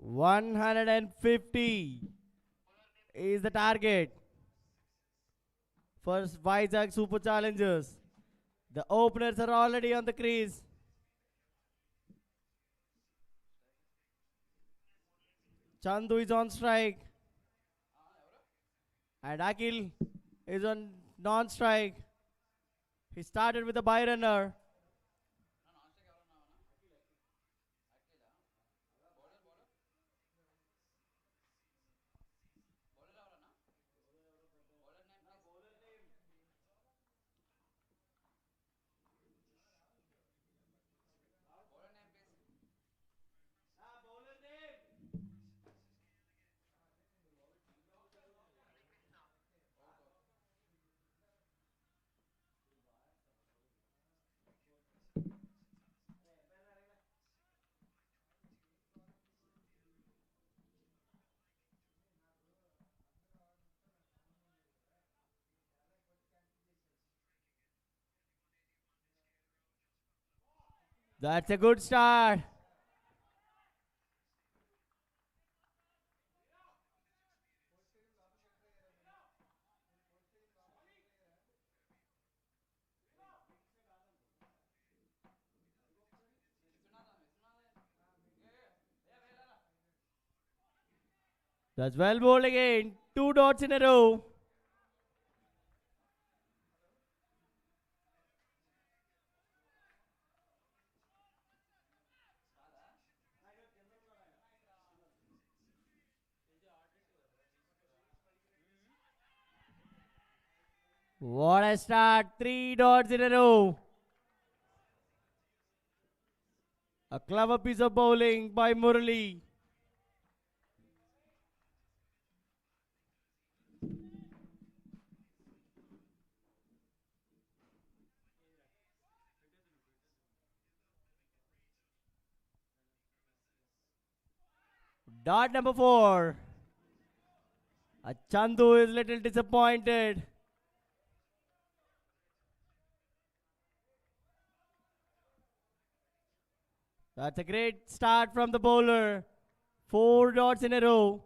150 is the target for Vizag Super Challengers. The openers are already on the crease. Chandu is on strike. And Akil is on non-strike. He started with a by runner. That's a good start. That's well bowled again. 2 dots in a row. What a start. 3 dots in a row. A clever piece of bowling by Murali. Dot number 4. Chandu is little disappointed. That's a great start from the bowler. 4 dots in a row.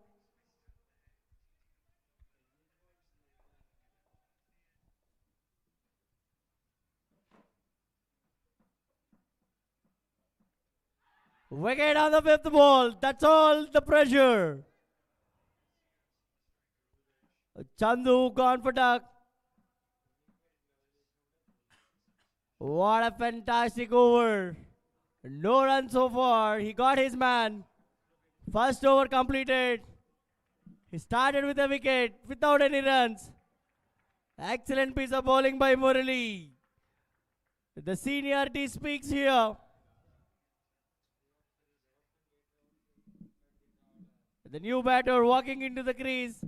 Wicket on the 5th ball. That's all the pressure. Chandu gone for duck. What a fantastic over. No run so far. He got his man. First over completed. He started with a wicket without any runs. Excellent piece of bowling by Murali. The seniority speaks here. The new batter walking into the crease.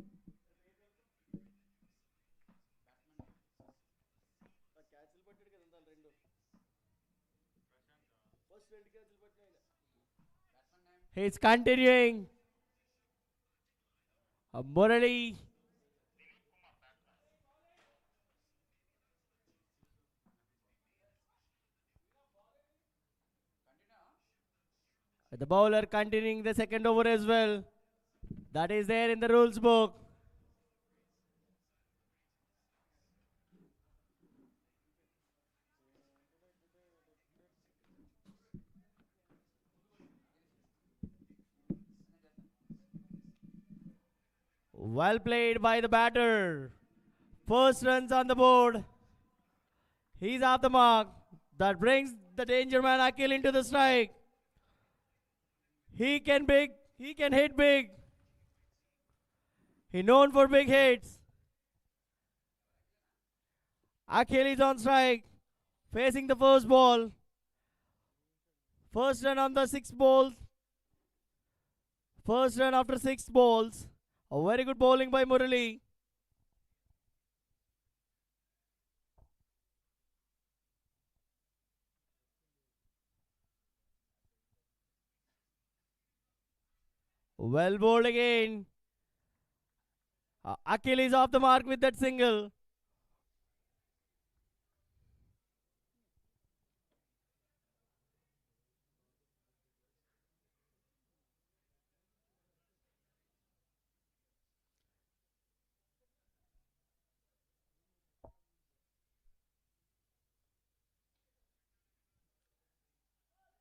He's continuing. Murali. The bowler continuing the second over as well. That is there in the rules book. Well played by the batter. First runs on the board. He's off the mark. That brings the danger man Akil into the strike. He can hit big. He known for big hits. Akil is on strike. Facing the first ball. First run on the 6 balls. First run after 6 balls. A very good bowling by Murali. Well bowled again. Akil is off the mark with that single.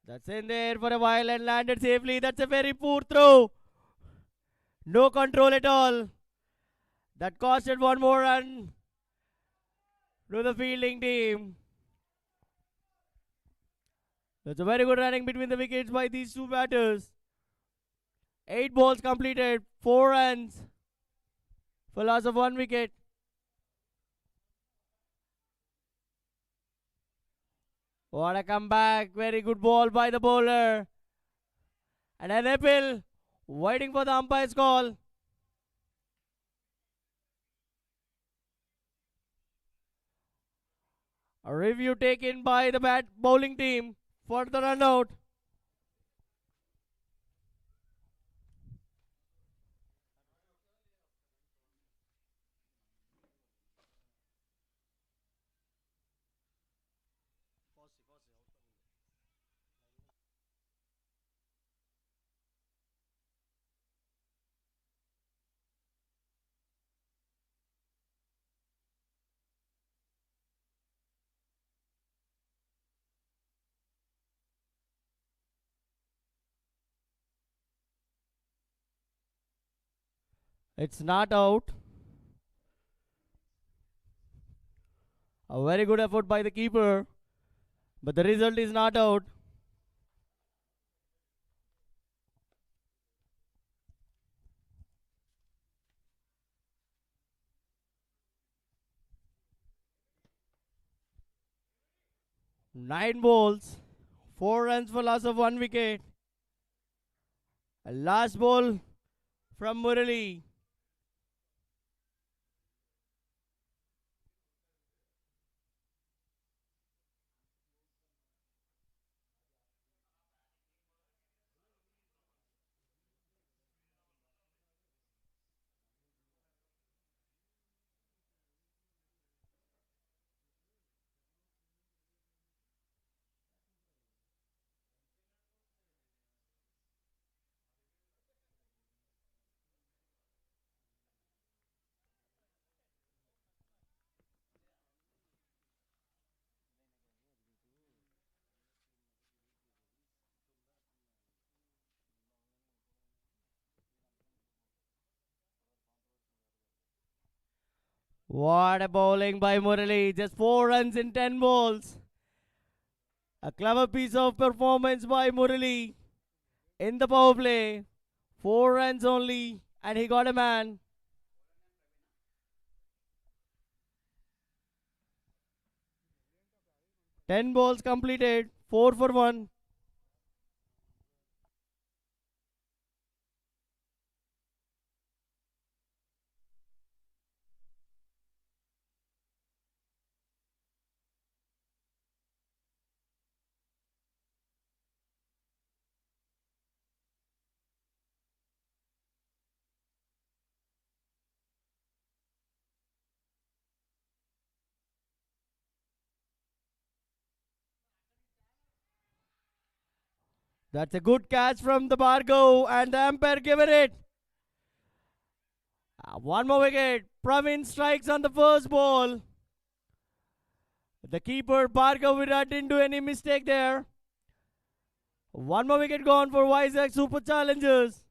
That's in there for a while and landed safely. That's a very poor throw. No control at all. That costed one more run to the fielding team. That's a very good running between the wickets by these two batters. 8 balls completed, 4 runs for loss of 1 wicket. What a comeback. Very good ball by the bowler. And an appeal waiting for the umpire's call. A review taken by the bowling team for the run out. It's not out. A very good effort by the keeper, but the result is not out. Nine balls, 4 runs for loss of 1 wicket. A last ball from Murali. What a bowling by Murali. Just 4 runs in 10 balls. A clever piece of performance by Murali in the power play. 4 runs only, and he got a man. 10 balls completed, 4 for 1. That's a good catch from the Bargo, and the umpire given it. One more wicket. Praveen strikes on the first ball. The keeper, Bargo Virat, didn't do any mistake there. One more wicket gone for Vizag Super Challengers.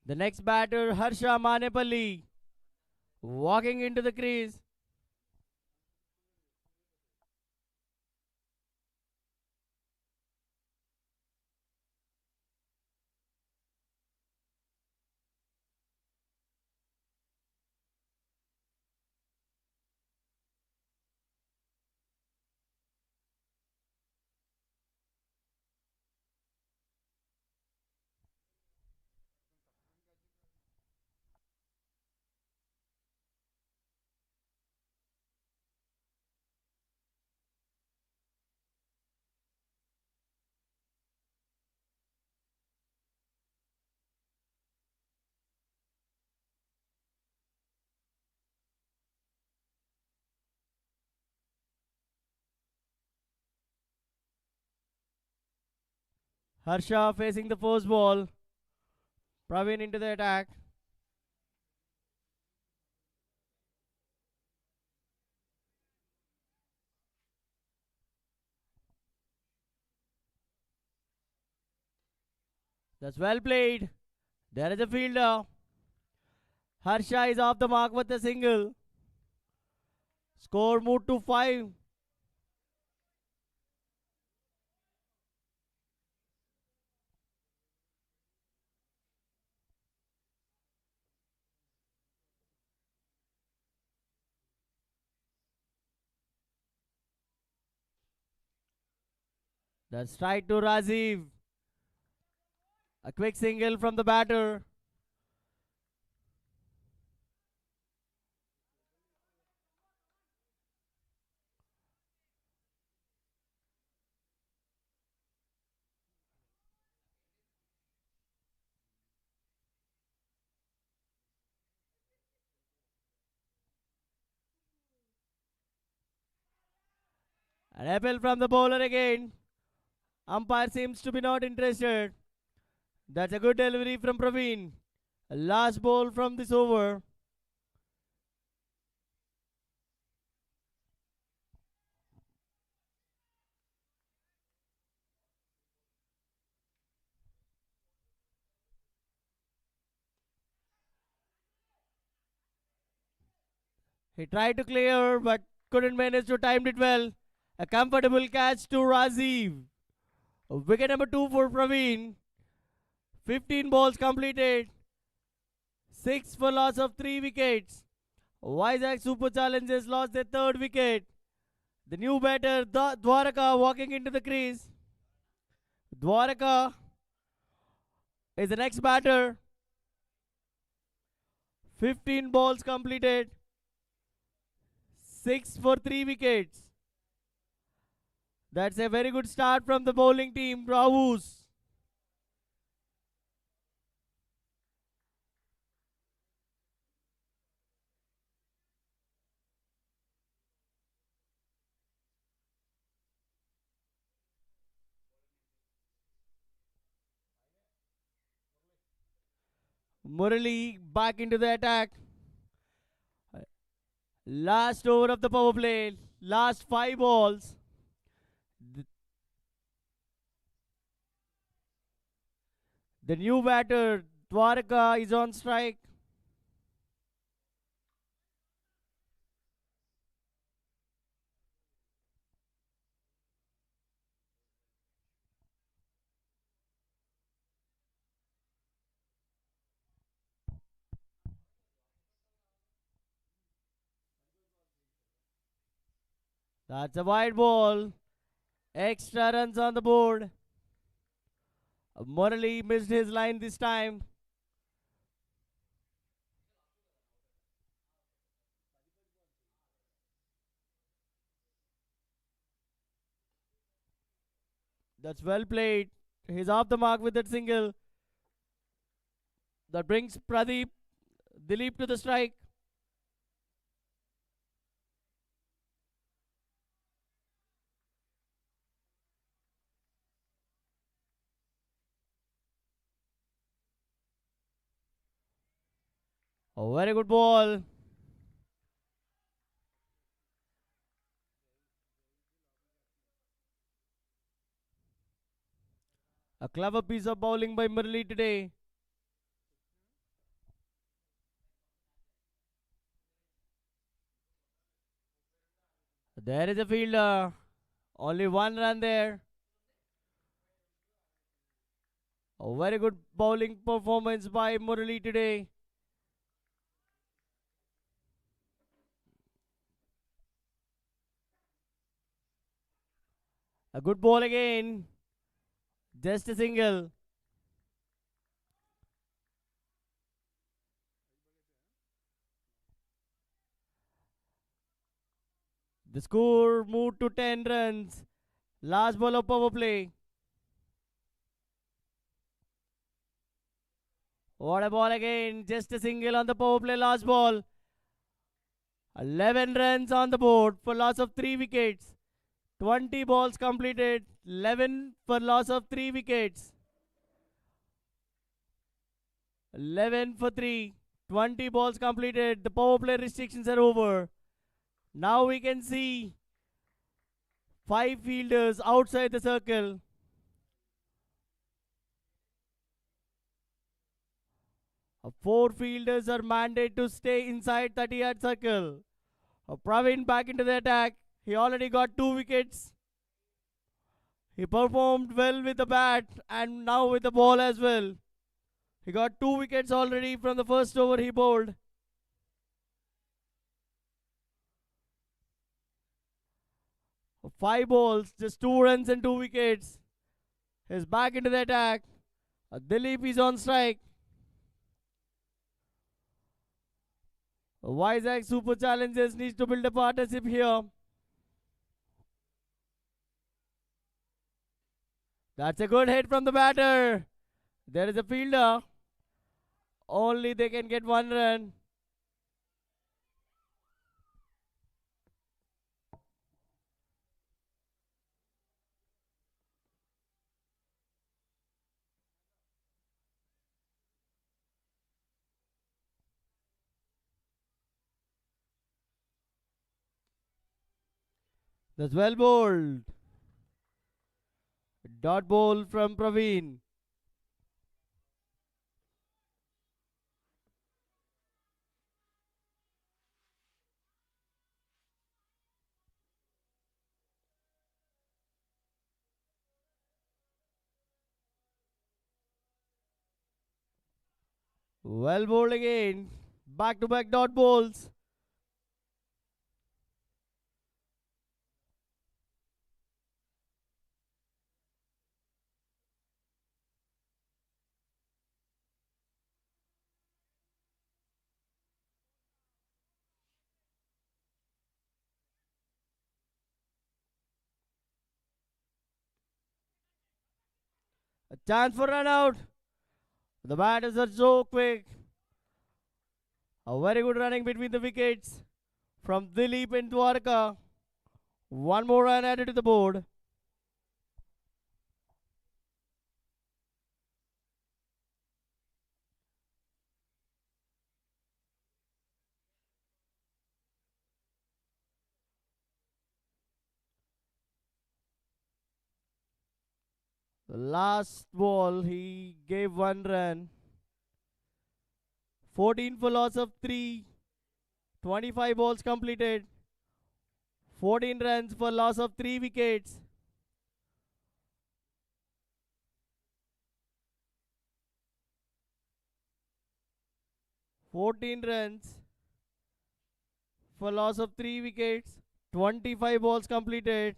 The next batter, Harsha Manepalli, walking into the crease. Harsha facing the first ball. Praveen into the attack. That's well played. There is a fielder. Harsha is off the mark with a single. Score moved to 5. That's strike to Rajiv. A quick single from the batter. An apple from the bowler again. Umpire seems to be not interested. That's a good delivery from Praveen. A last ball from this over. He tried to clear but couldn't manage to time it well. A comfortable catch to Rajiv. Wicket number 2 for Praveen. 15 balls completed. 6 for loss of 3 wickets. Vizag Super Challengers lost their third wicket. The new batter, Dwaraka, walking into the crease. Dwaraka is the next batter. 15 balls completed. 6 for 3 wickets. That's a very good start from the bowling team, Ravus. Murali back into the attack. Last over of the power play. Last 5 balls. The new batter, Dwaraka, is on strike. That's a wide ball. Extra runs on the board. Murali missed his line this time. That's well played. He's off the mark with that single. That brings Dilip to the strike. A very good ball. A clever piece of bowling by Murali today. There is a fielder. Only 1 run there. A very good bowling performance by Murali today. A good ball again. Just a single. The score moved to 10 runs. Last ball of power play. What a ball again. Just a single on the power play last ball. 11 runs on the board for loss of 3 wickets. 20 balls completed. 11 for loss of 3 wickets. 11 for 3. 20 balls completed. The power play restrictions are over. Now we can see 5 fielders outside the circle. Four fielders are mandated to stay inside 30-yard circle. Praveen back into the attack. He already got 2 wickets. He performed well with the bat and now with the ball as well. He got 2 wickets already from the first over he bowled. Five balls, just 2 runs and 2 wickets. He's back into the attack. Dilip is on strike. Vizag Super Challengers needs to build a partnership here. That's a good hit from the batter. There is a fielder. Only they can get 1 run. That's well bowled. Dot ball from Praveen. Well bowled again. Back to back dot balls. A chance for run out. The batters are so quick. A very good running between the wickets from Dilip and Dwarka. 1 more run added to the board. The last ball he gave 1 run. 14 for loss of 3. 25 balls completed. 14 runs for loss of 3 wickets. (14 runs) for loss of 3 wickets. 25 balls completed.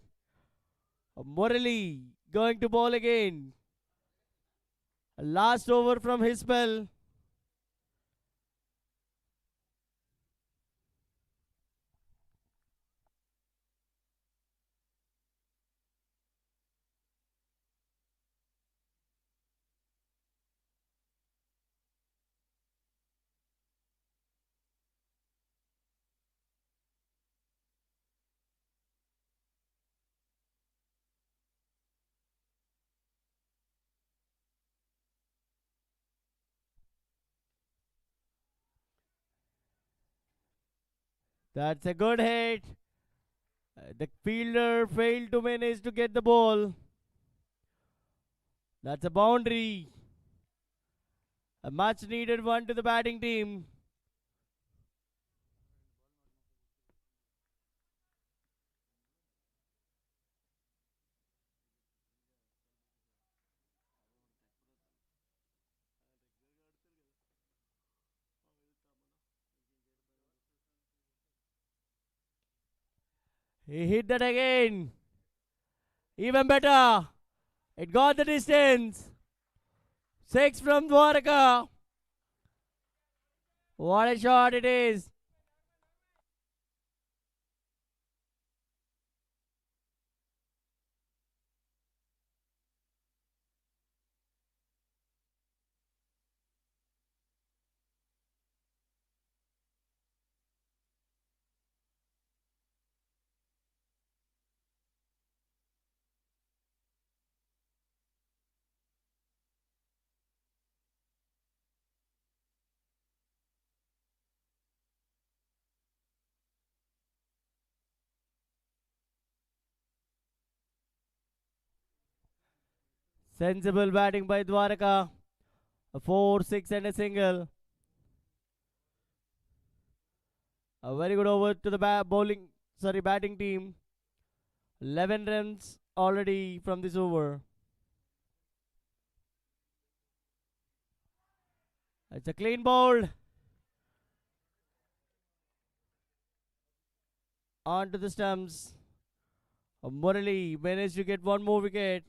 Murali going to bowl again. Last over from his spell. That's a good hit. The fielder failed to manage to get the ball. That's a boundary. A much needed one to the batting team. He hit that again. Even better. It got the distance. 6 from Dwarka. What a shot it is. Sensible batting by Dwaraka. A 4, 6 and a single. A very good over to the batting team. 11 runs already from this over. It's a clean ball. On to the stumps. Murali managed to get one more wicket.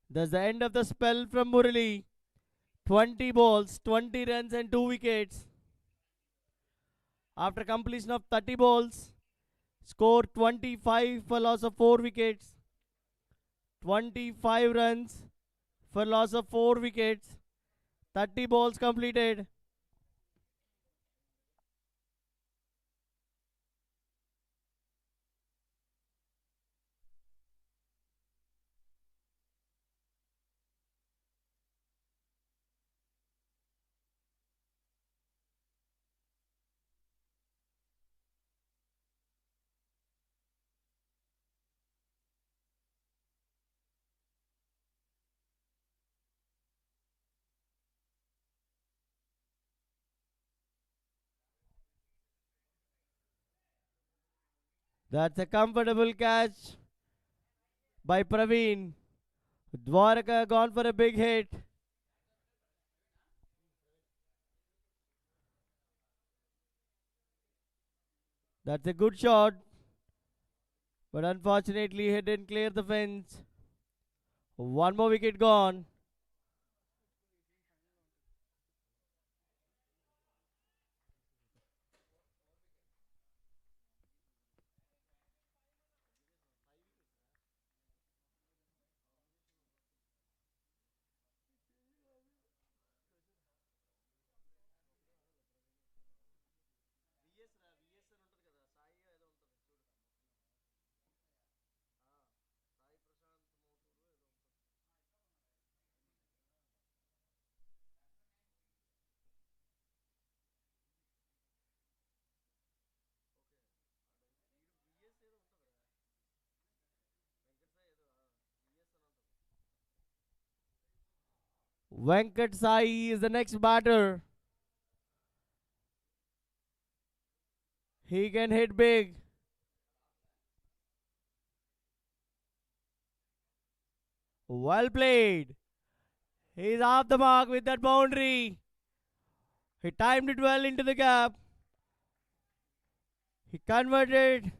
That's the end of the spell from Murali. 20 balls, 20 runs and 2 wickets. After completion of 30 balls, score 25 for loss of 4 wickets. 25 runs for loss of 4 wickets. 30 balls completed. That's a comfortable catch by Praveen. Dwaraka gone for a big hit. That's a good shot, but unfortunately he didn't clear the fence. One more wicket gone. Venkat Sai is the next batter. He can hit big. Well played. He's off the mark with that boundary. He timed it well into the gap. He converted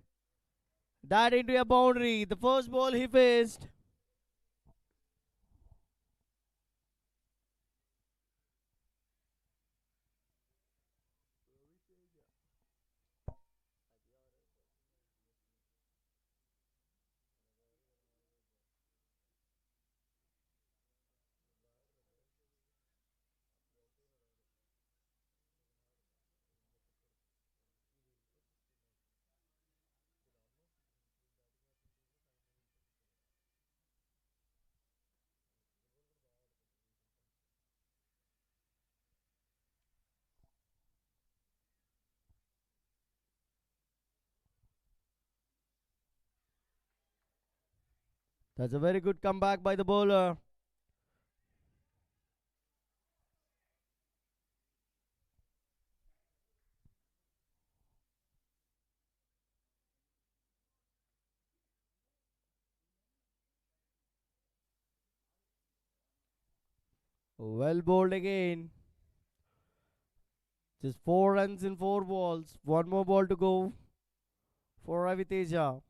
that into a boundary. The first ball he faced. That's a very good comeback by the bowler. Well bowled again. Just 4 runs in 4 balls. One more ball to go for Raviteja.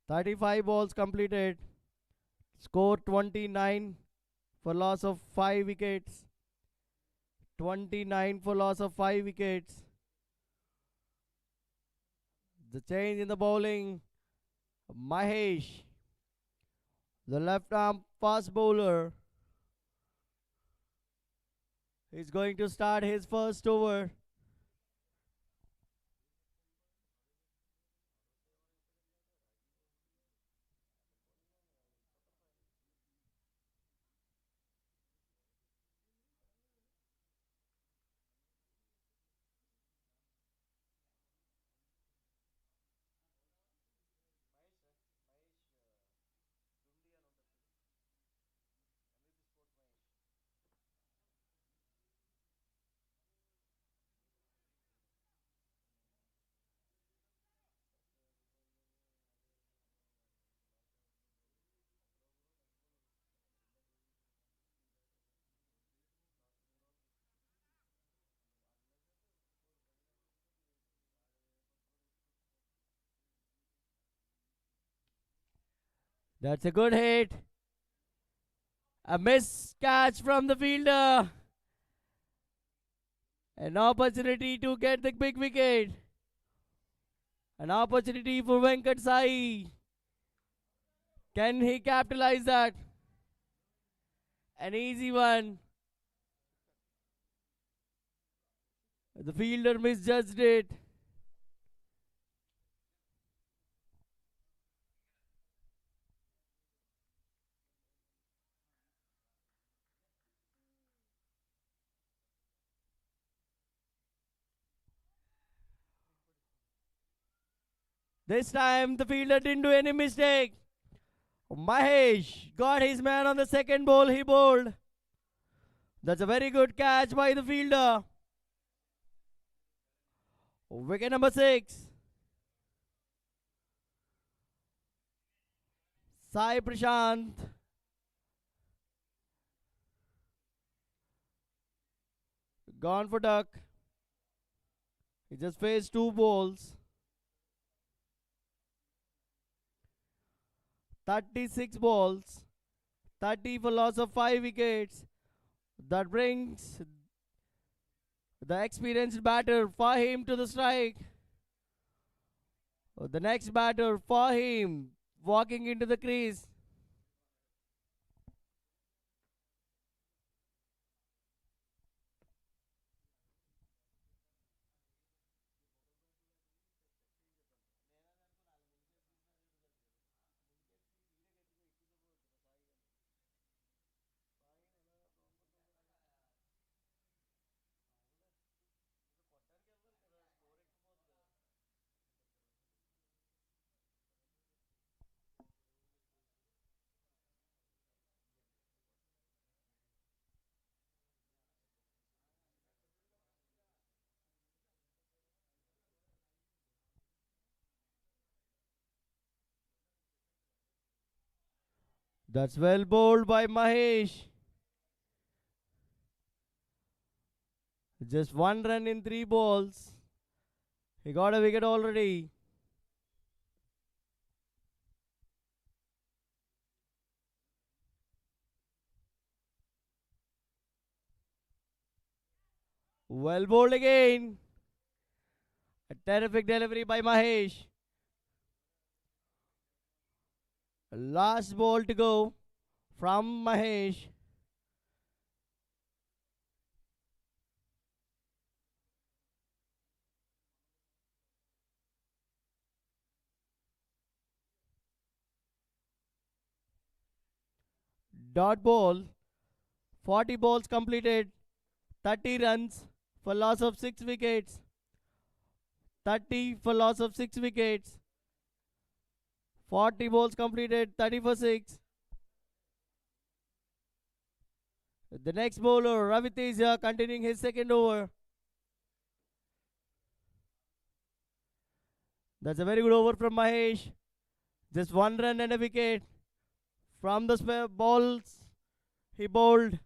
"35 balls completed. Score 29 for loss of 5 wickets. 29 for loss of 5 wickets. The change in the bowling. Mahesh, the left arm fast bowler, is going to start his first over. That's a good hit. A miss catch from the fielder. An opportunity to get the big wicket. An opportunity for Venkat Sai. Can he capitalize that? An easy one. The fielder misjudged it. This time the fielder didn't do any mistake. Mahesh got his man on the second ball he bowled. That's a very good catch by the fielder. Wicket number 6. Sai Prashant. Gone for duck. He just faced 2 balls. 36 balls. 30 for loss of 5 wickets. That brings the experienced batter Fahim to the strike. The next batter Fahim walking into the crease. That's well bowled by Mahesh. Just 1 run in 3 balls. He got a wicket already. Well bowled again. A terrific delivery by Mahesh. Last ball to go from Mahesh. Dot ball. 40 balls completed. 30 runs for loss of 6 wickets. 30 for loss of 6 wickets. 40 balls completed, 30 for 6. The next bowler, Ravus, continuing his second over. That's a very good over from Mahesh. Just 1 run and a wicket. From the spare balls, he bowled.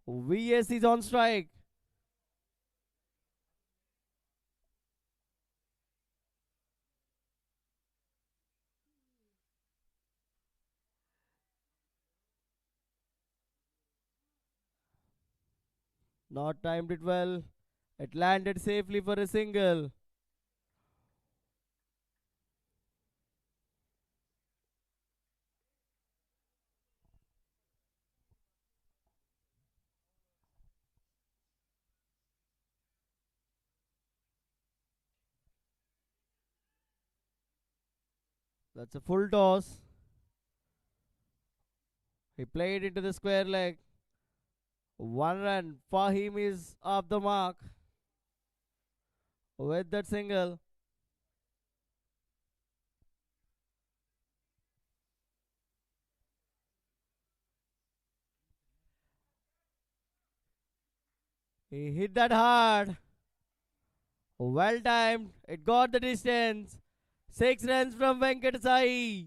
VS is on strike. Not timed it well. It landed safely for a single. That's a full toss. He played into the square leg. 1 run. Fahim is off the mark with that single. He hit that hard. Well timed. It got the distance. 6 runs from Venkat Sai.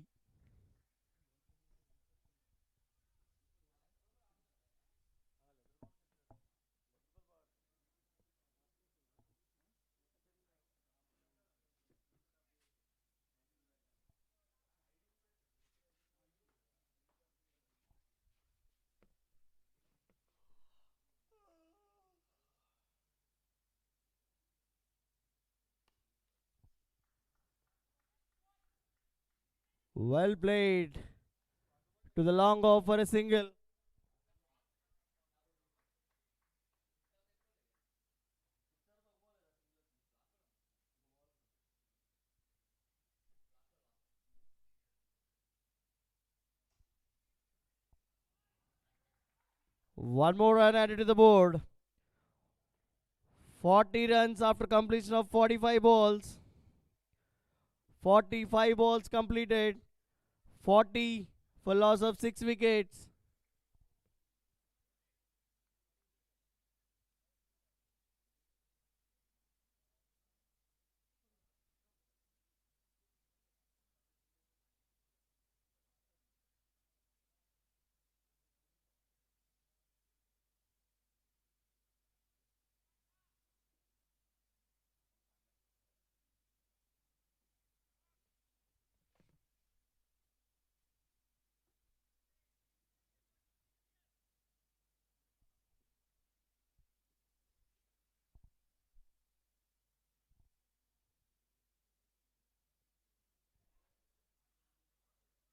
Well played. To the long off for a single. One more run added to the board. 40 runs after completion of 45 balls. 45 balls completed. 40 for loss of 6 wickets.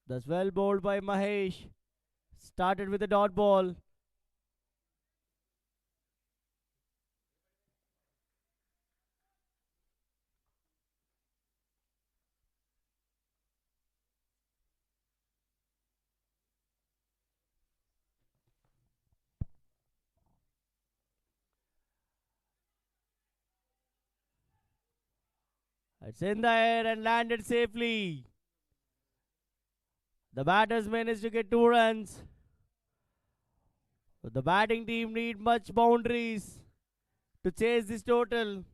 That's well bowled by Mahesh. Started with a dot ball. It's in the air and landed safely. The batters managed to get 2 runs. The batting team need much boundaries to chase this total.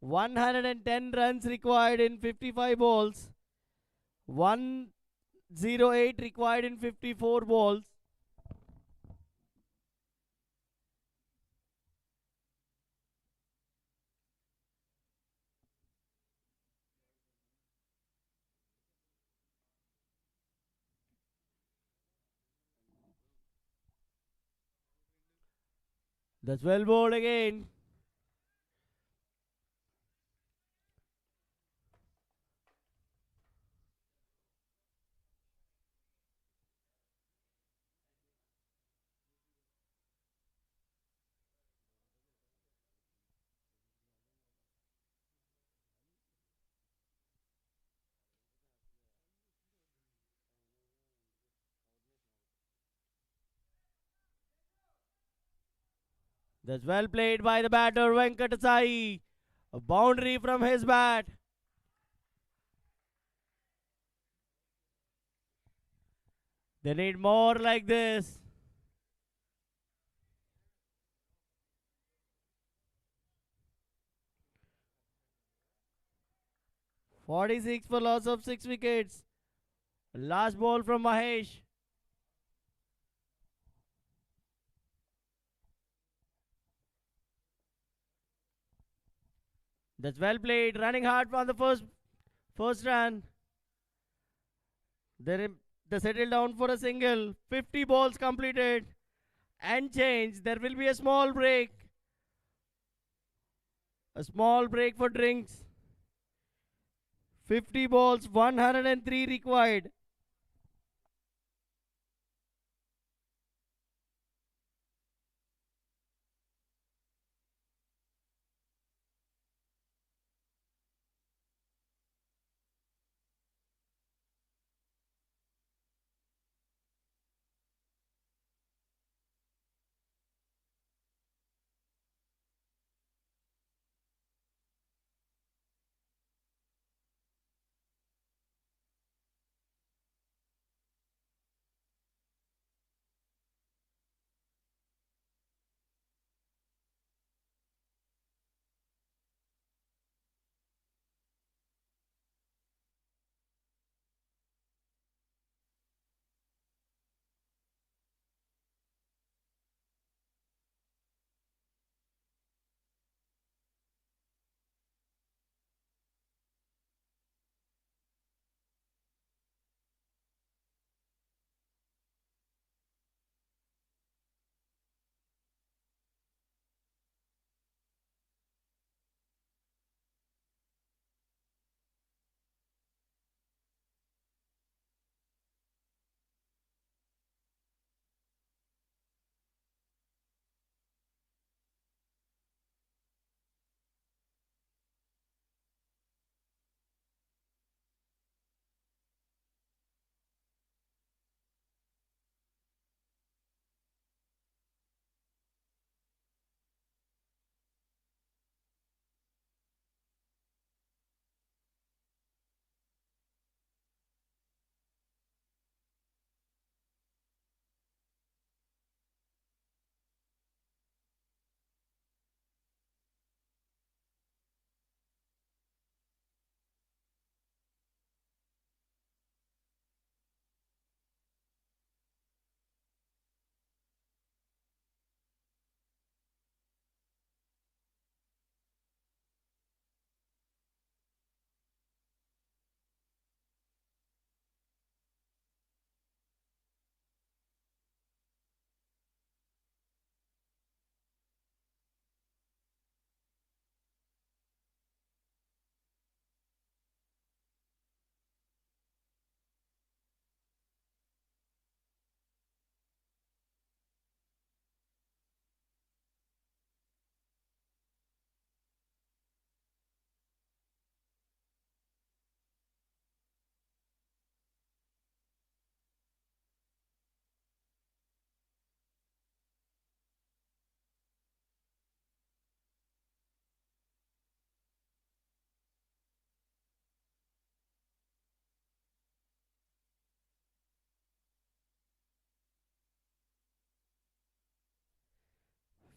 110 runs required in 55 balls. 108 required in 54 balls. That's well bowled again. That's well played by the batter Venkatasai. A boundary from his bat. They need more like this. "46 for loss of 6 wickets. Last ball from Mahesh. That's well played. Running hard on the first run. They, they settle down for a single. 50 balls completed and change. There will be a small break. A small break for drinks. 50 balls, 103 required.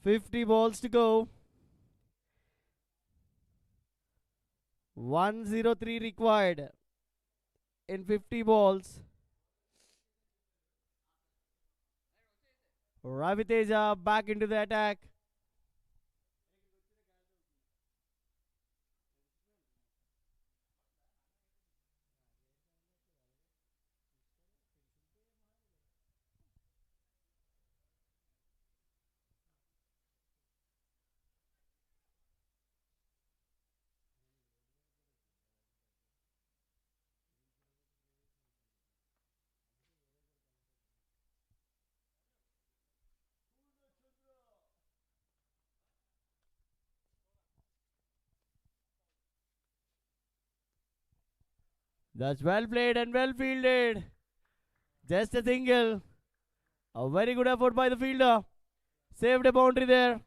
Fifty balls to go. 103 required in 50 balls. Raviteja back into the attack. That's well played and well fielded. Just a single. A very good effort by the fielder. Saved a boundary there.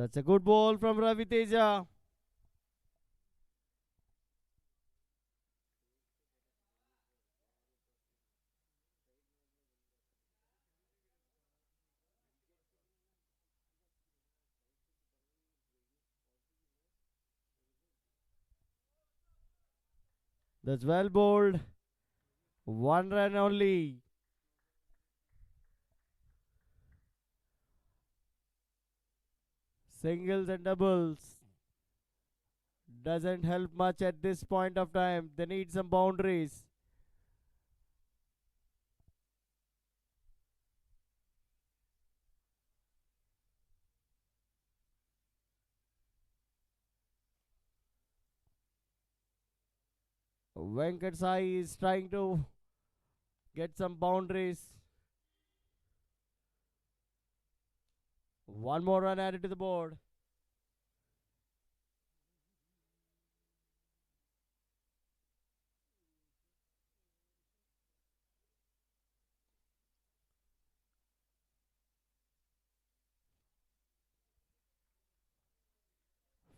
That's a good ball from Ravi Teja. That's well bowled. One run only. Singles and doubles doesn't help much at this point of time. They need some boundaries. Venkat Sai is trying to get some boundaries. One more run added to the board.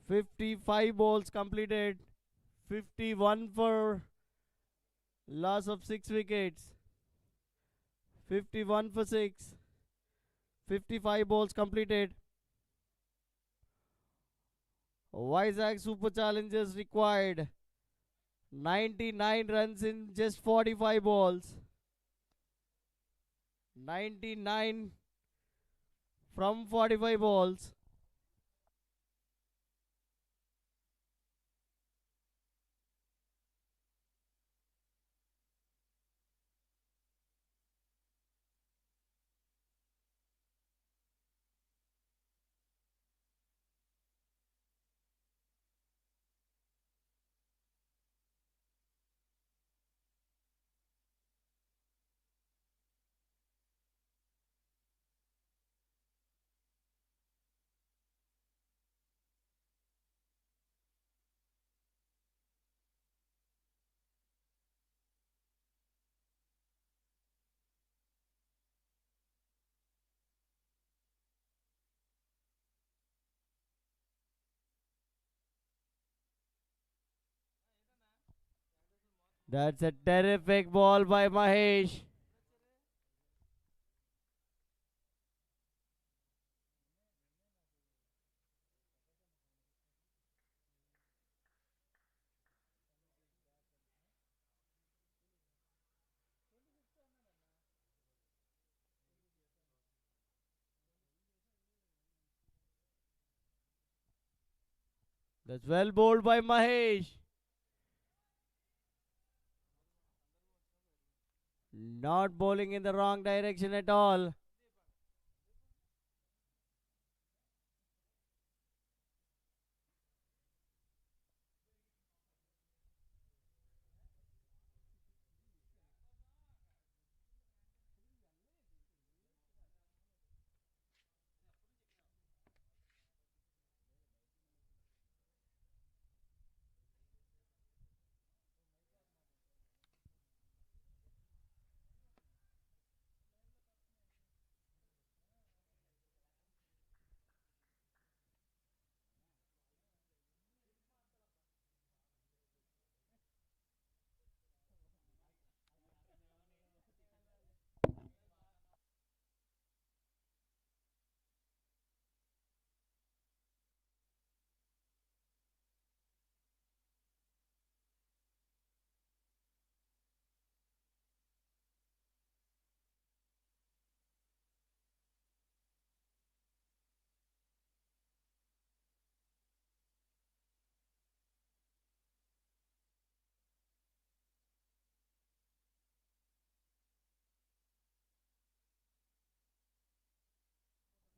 "55 balls completed. 51 for loss of 6 wickets. 51 for 6. 55 balls completed. Vizag Super Challengers required 99 runs in just 45 balls. 99 from 45 balls. That's a terrific ball by Mahesh. That's well bowled by Mahesh. Not bowling in the wrong direction at all.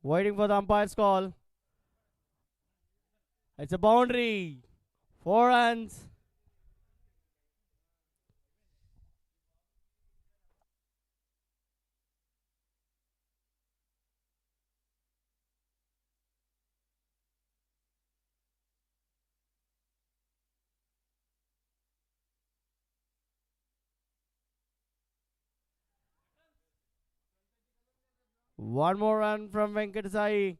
Waiting for the umpire's call. It's a boundary. 4 runs. One more run from Venkat Sai.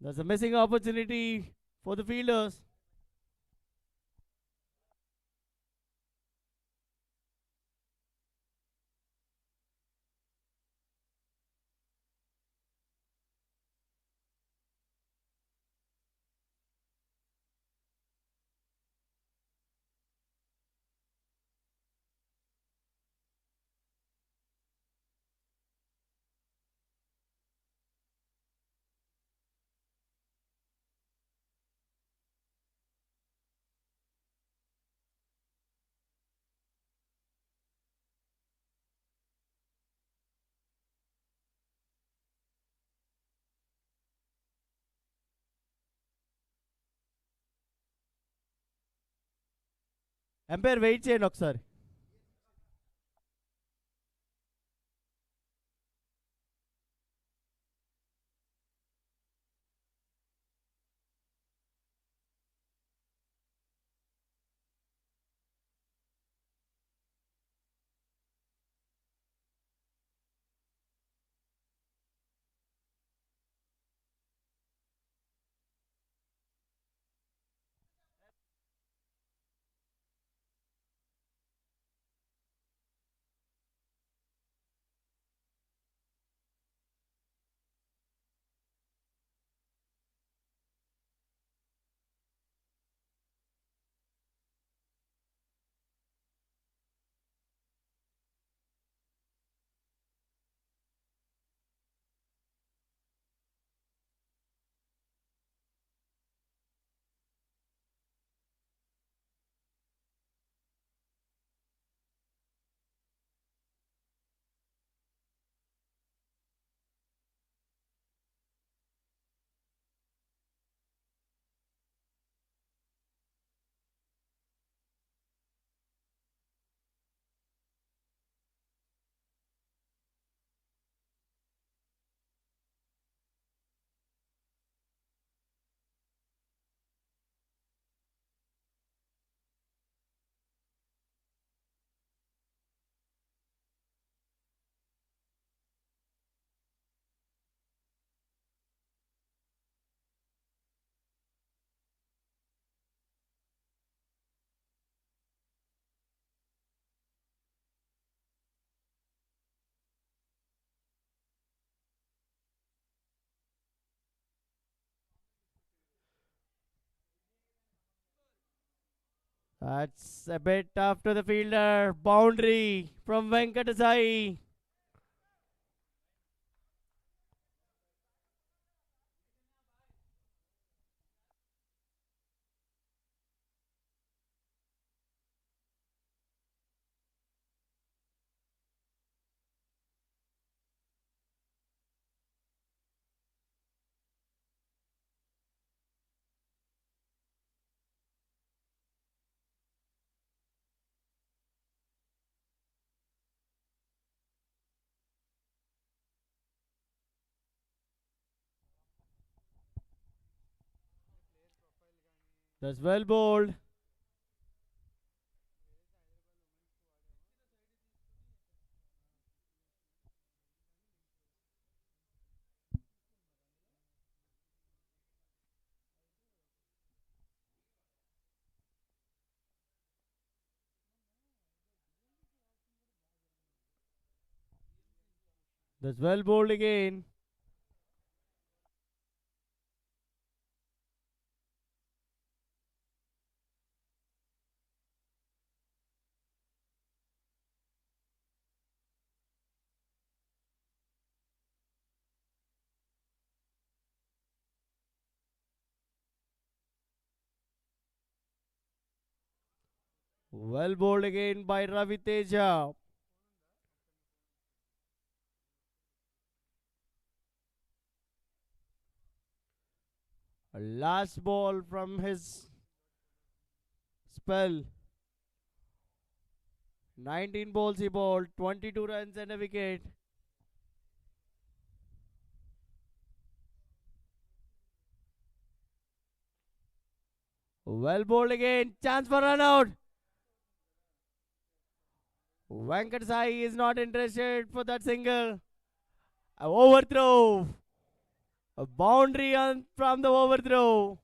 There's a missing opportunity for the fielders. Umpire wait చేయండి ఒకసారి. That's a bit tough to the fielder. Boundary from Venkatasai. That's well bowled. That's well bowled again. Well bowled again by Ravi Teja. A last ball from his spell. 19 balls he bowled, 22 runs and a wicket. Well bowled again. Chance for run out. Venkatasai is not interested for that single. A overthrow. A boundary from the overthrow.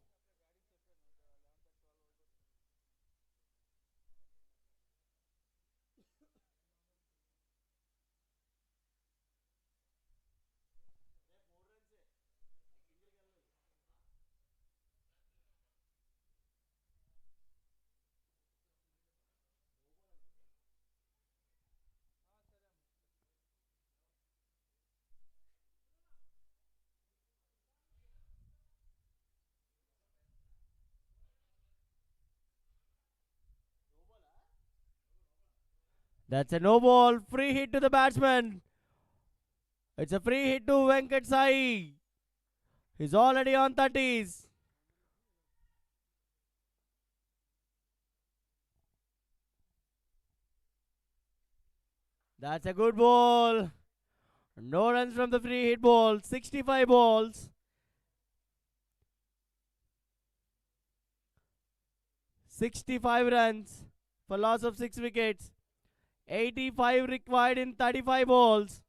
That's a no ball. Free hit to the batsman. It's a free hit to Venkat Sai. He's already on 30s. That's a good ball. No runs from the free hit ball. 65 balls. 65 runs for loss of 6 wickets. 85 required in 35 balls.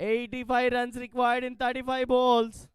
85 runs required in 35 balls.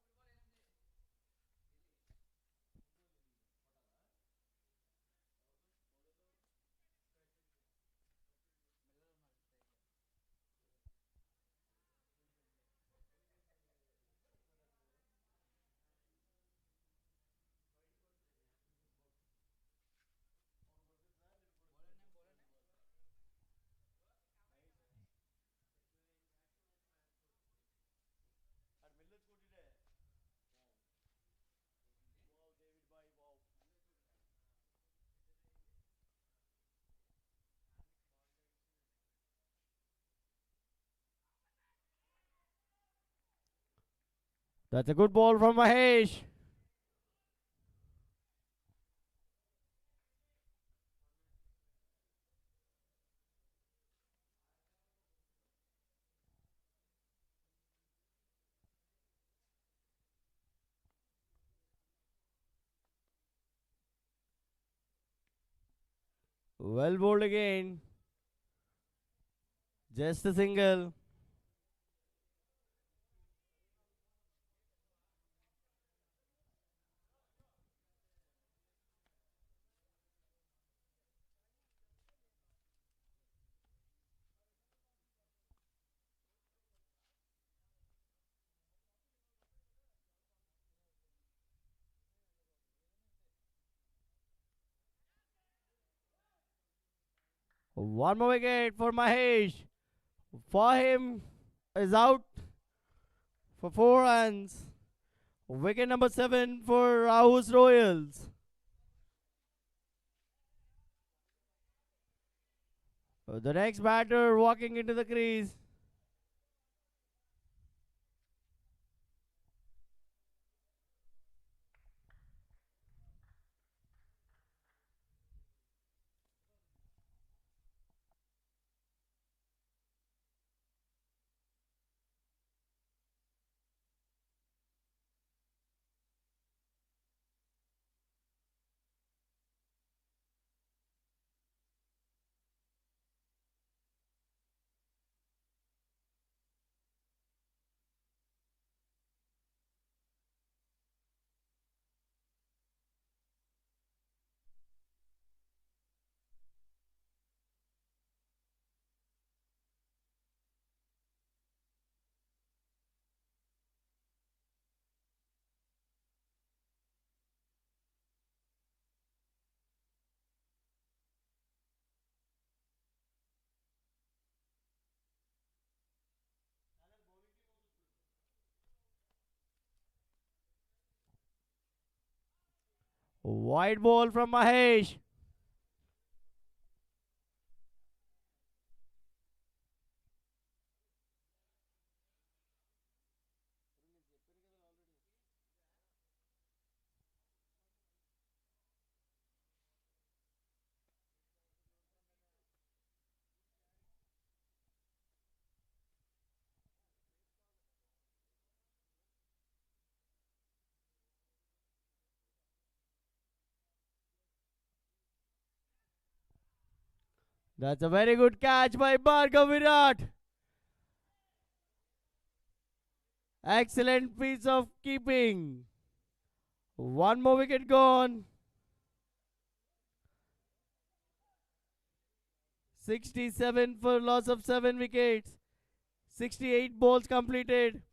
That's a good ball from Mahesh. Well bowled again. Just a single. One more wicket for Mahesh. For him is out for 4 runs. Wicket number 7 for Ravus Royals. The next batter walking into the crease. Wide ball from Mahesh. That's a very good catch by Bhargav Virat. Excellent piece of keeping. One more wicket gone. 67 for loss of 7 wickets. 68 balls completed.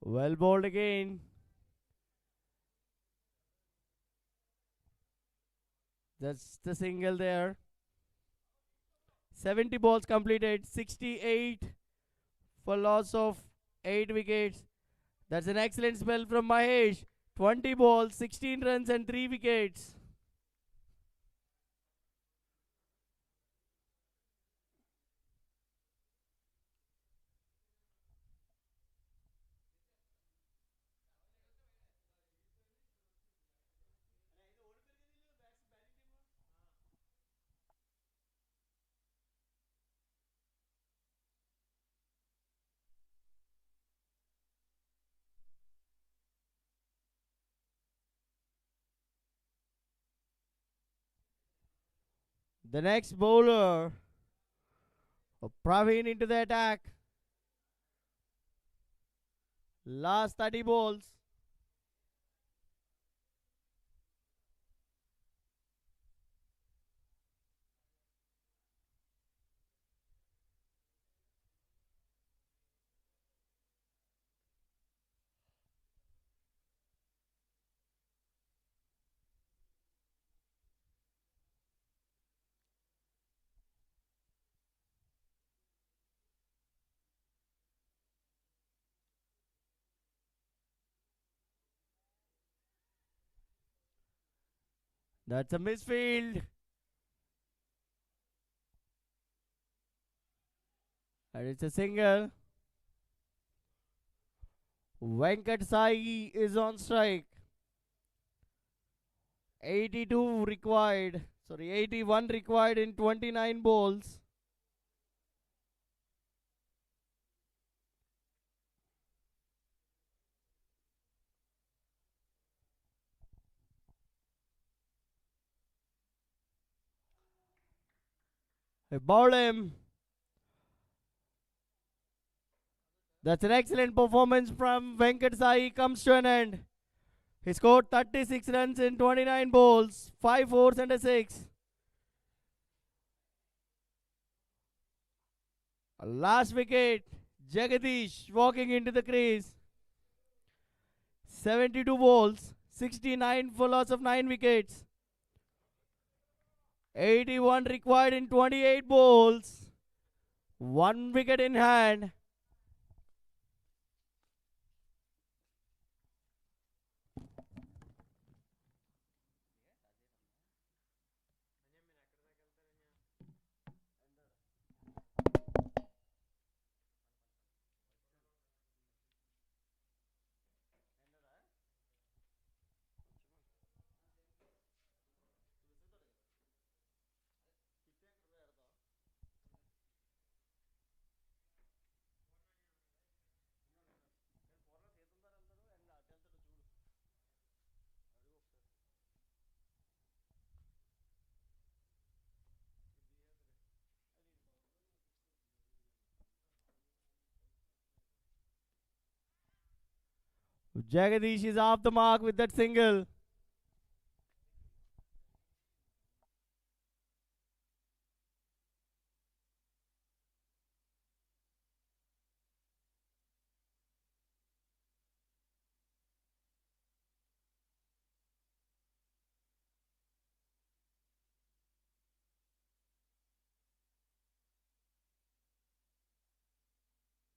Well bowled again. That's the single there. 70 balls completed. 68 for loss of 8 wickets. That's an excellent spell from Mahesh. 20 balls, 16 runs and 3 wickets. The next bowler, Praveen into the attack. Last 30 balls. That's a misfield. And it's a single. Venkat Sai is on strike. 82 required. Sorry, 81 required in 29 balls. They bowled him. That's an excellent performance from Venkat Sai. Comes to an end. He scored 36 runs in 29 balls, 5 fours and a 6. Last wicket, Jagadish walking into the crease. 72 balls, 69 for loss of 9 wickets. 81 required in 28 balls. 1 wicket in hand. Jagadish is off the mark with that single.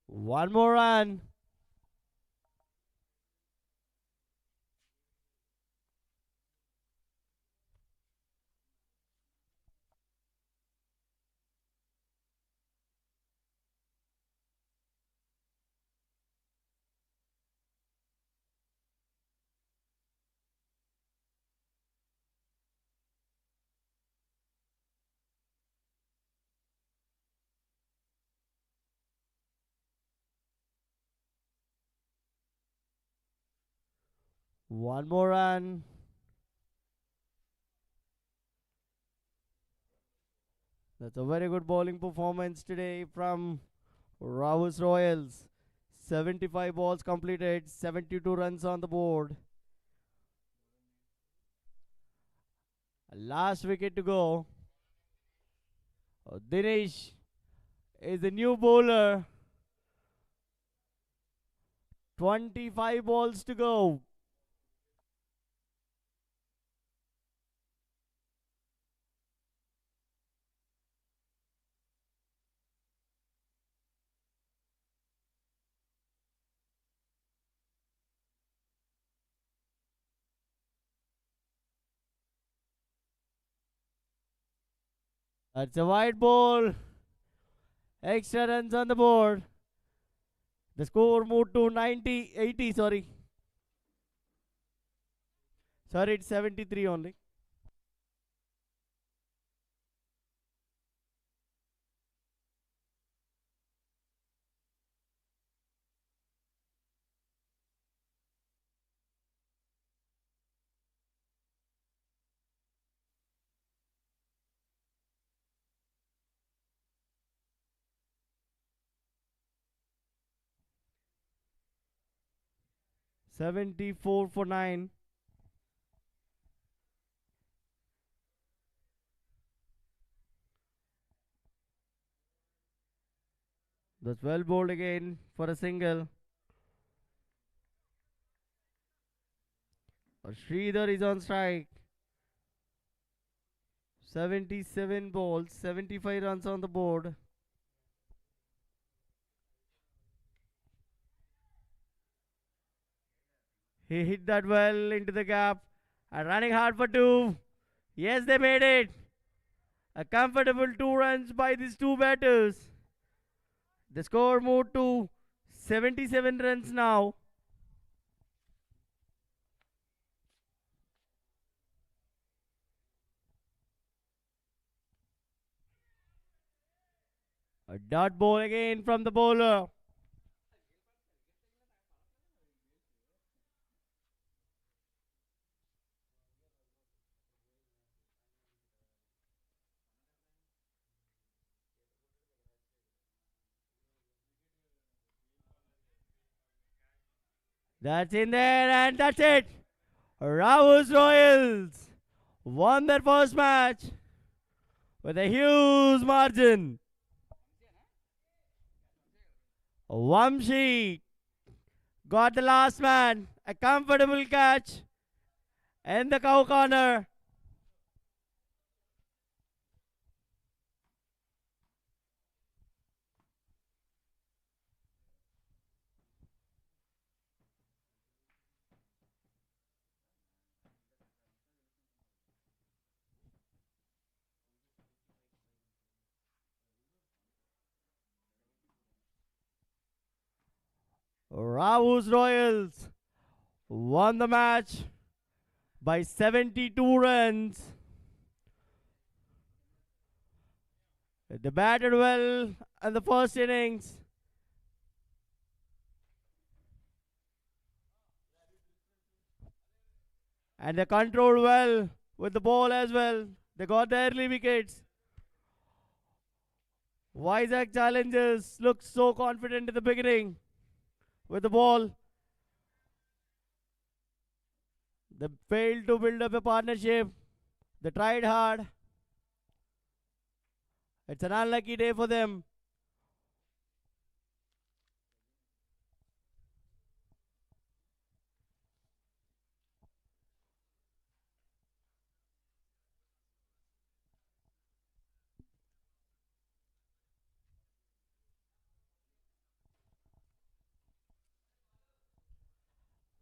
One more run. One more run. That's a very good bowling performance today from Ravus Royals. 75 balls completed, 72 runs on the board. Last wicket to go. Dinesh is the new bowler. 25 balls to go. That's a wide ball. Extra runs on the board. The score moved to 80, sorry. Sorry, it's 73 only. Seventy-four for 9. That's well bowled again for a single. Sridhar is on strike. 77 balls, 75 runs on the board. He hit that well into the gap and running hard for 2. Yes, they made it. A comfortable 2 runs by these two batters. The score moved to 77 runs now. A dot ball again from the bowler. That's in there and that's it. Ravus Royals won their first match with a huge margin. Vamshi got the last man. A comfortable catch in the cow corner. Ravus Royals won the match by 72 runs. They batted well in the first innings. And they controlled well with the ball as well. They got the early wickets. Vizag Challengers looked so confident in the beginning with the ball. They failed to build up a partnership. They tried hard. It's an unlucky day for them.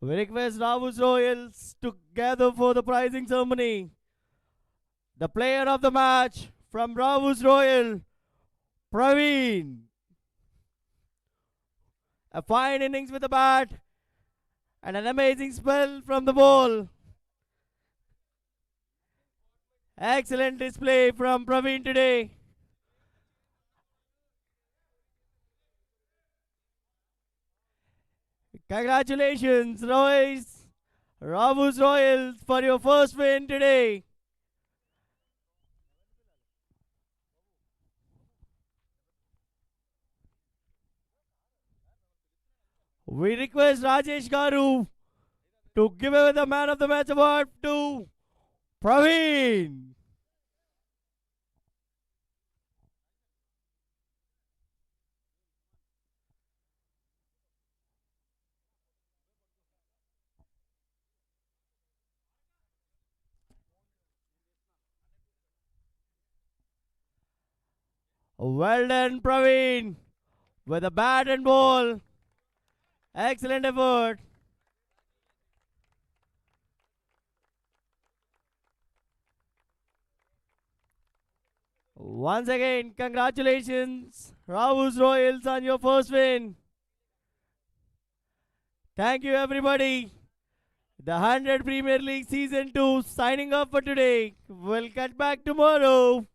We request Ravus Royals to gather for the prizing ceremony. The player of the match from Ravus Royal, Praveen. A fine innings with the bat and an amazing spell from the ball. Excellent display from Praveen today. Congratulations, Ravus Royals, for your first win today. We request Rajesh Garu to give away the Man of the Match award to Praveen. Well done, Praveen, with a bat and ball. Excellent effort. Once again, congratulations, Ravus Royals, on your first win. Thank you, everybody. The 100 Premier League Season 2 signing off for today. We'll get back tomorrow.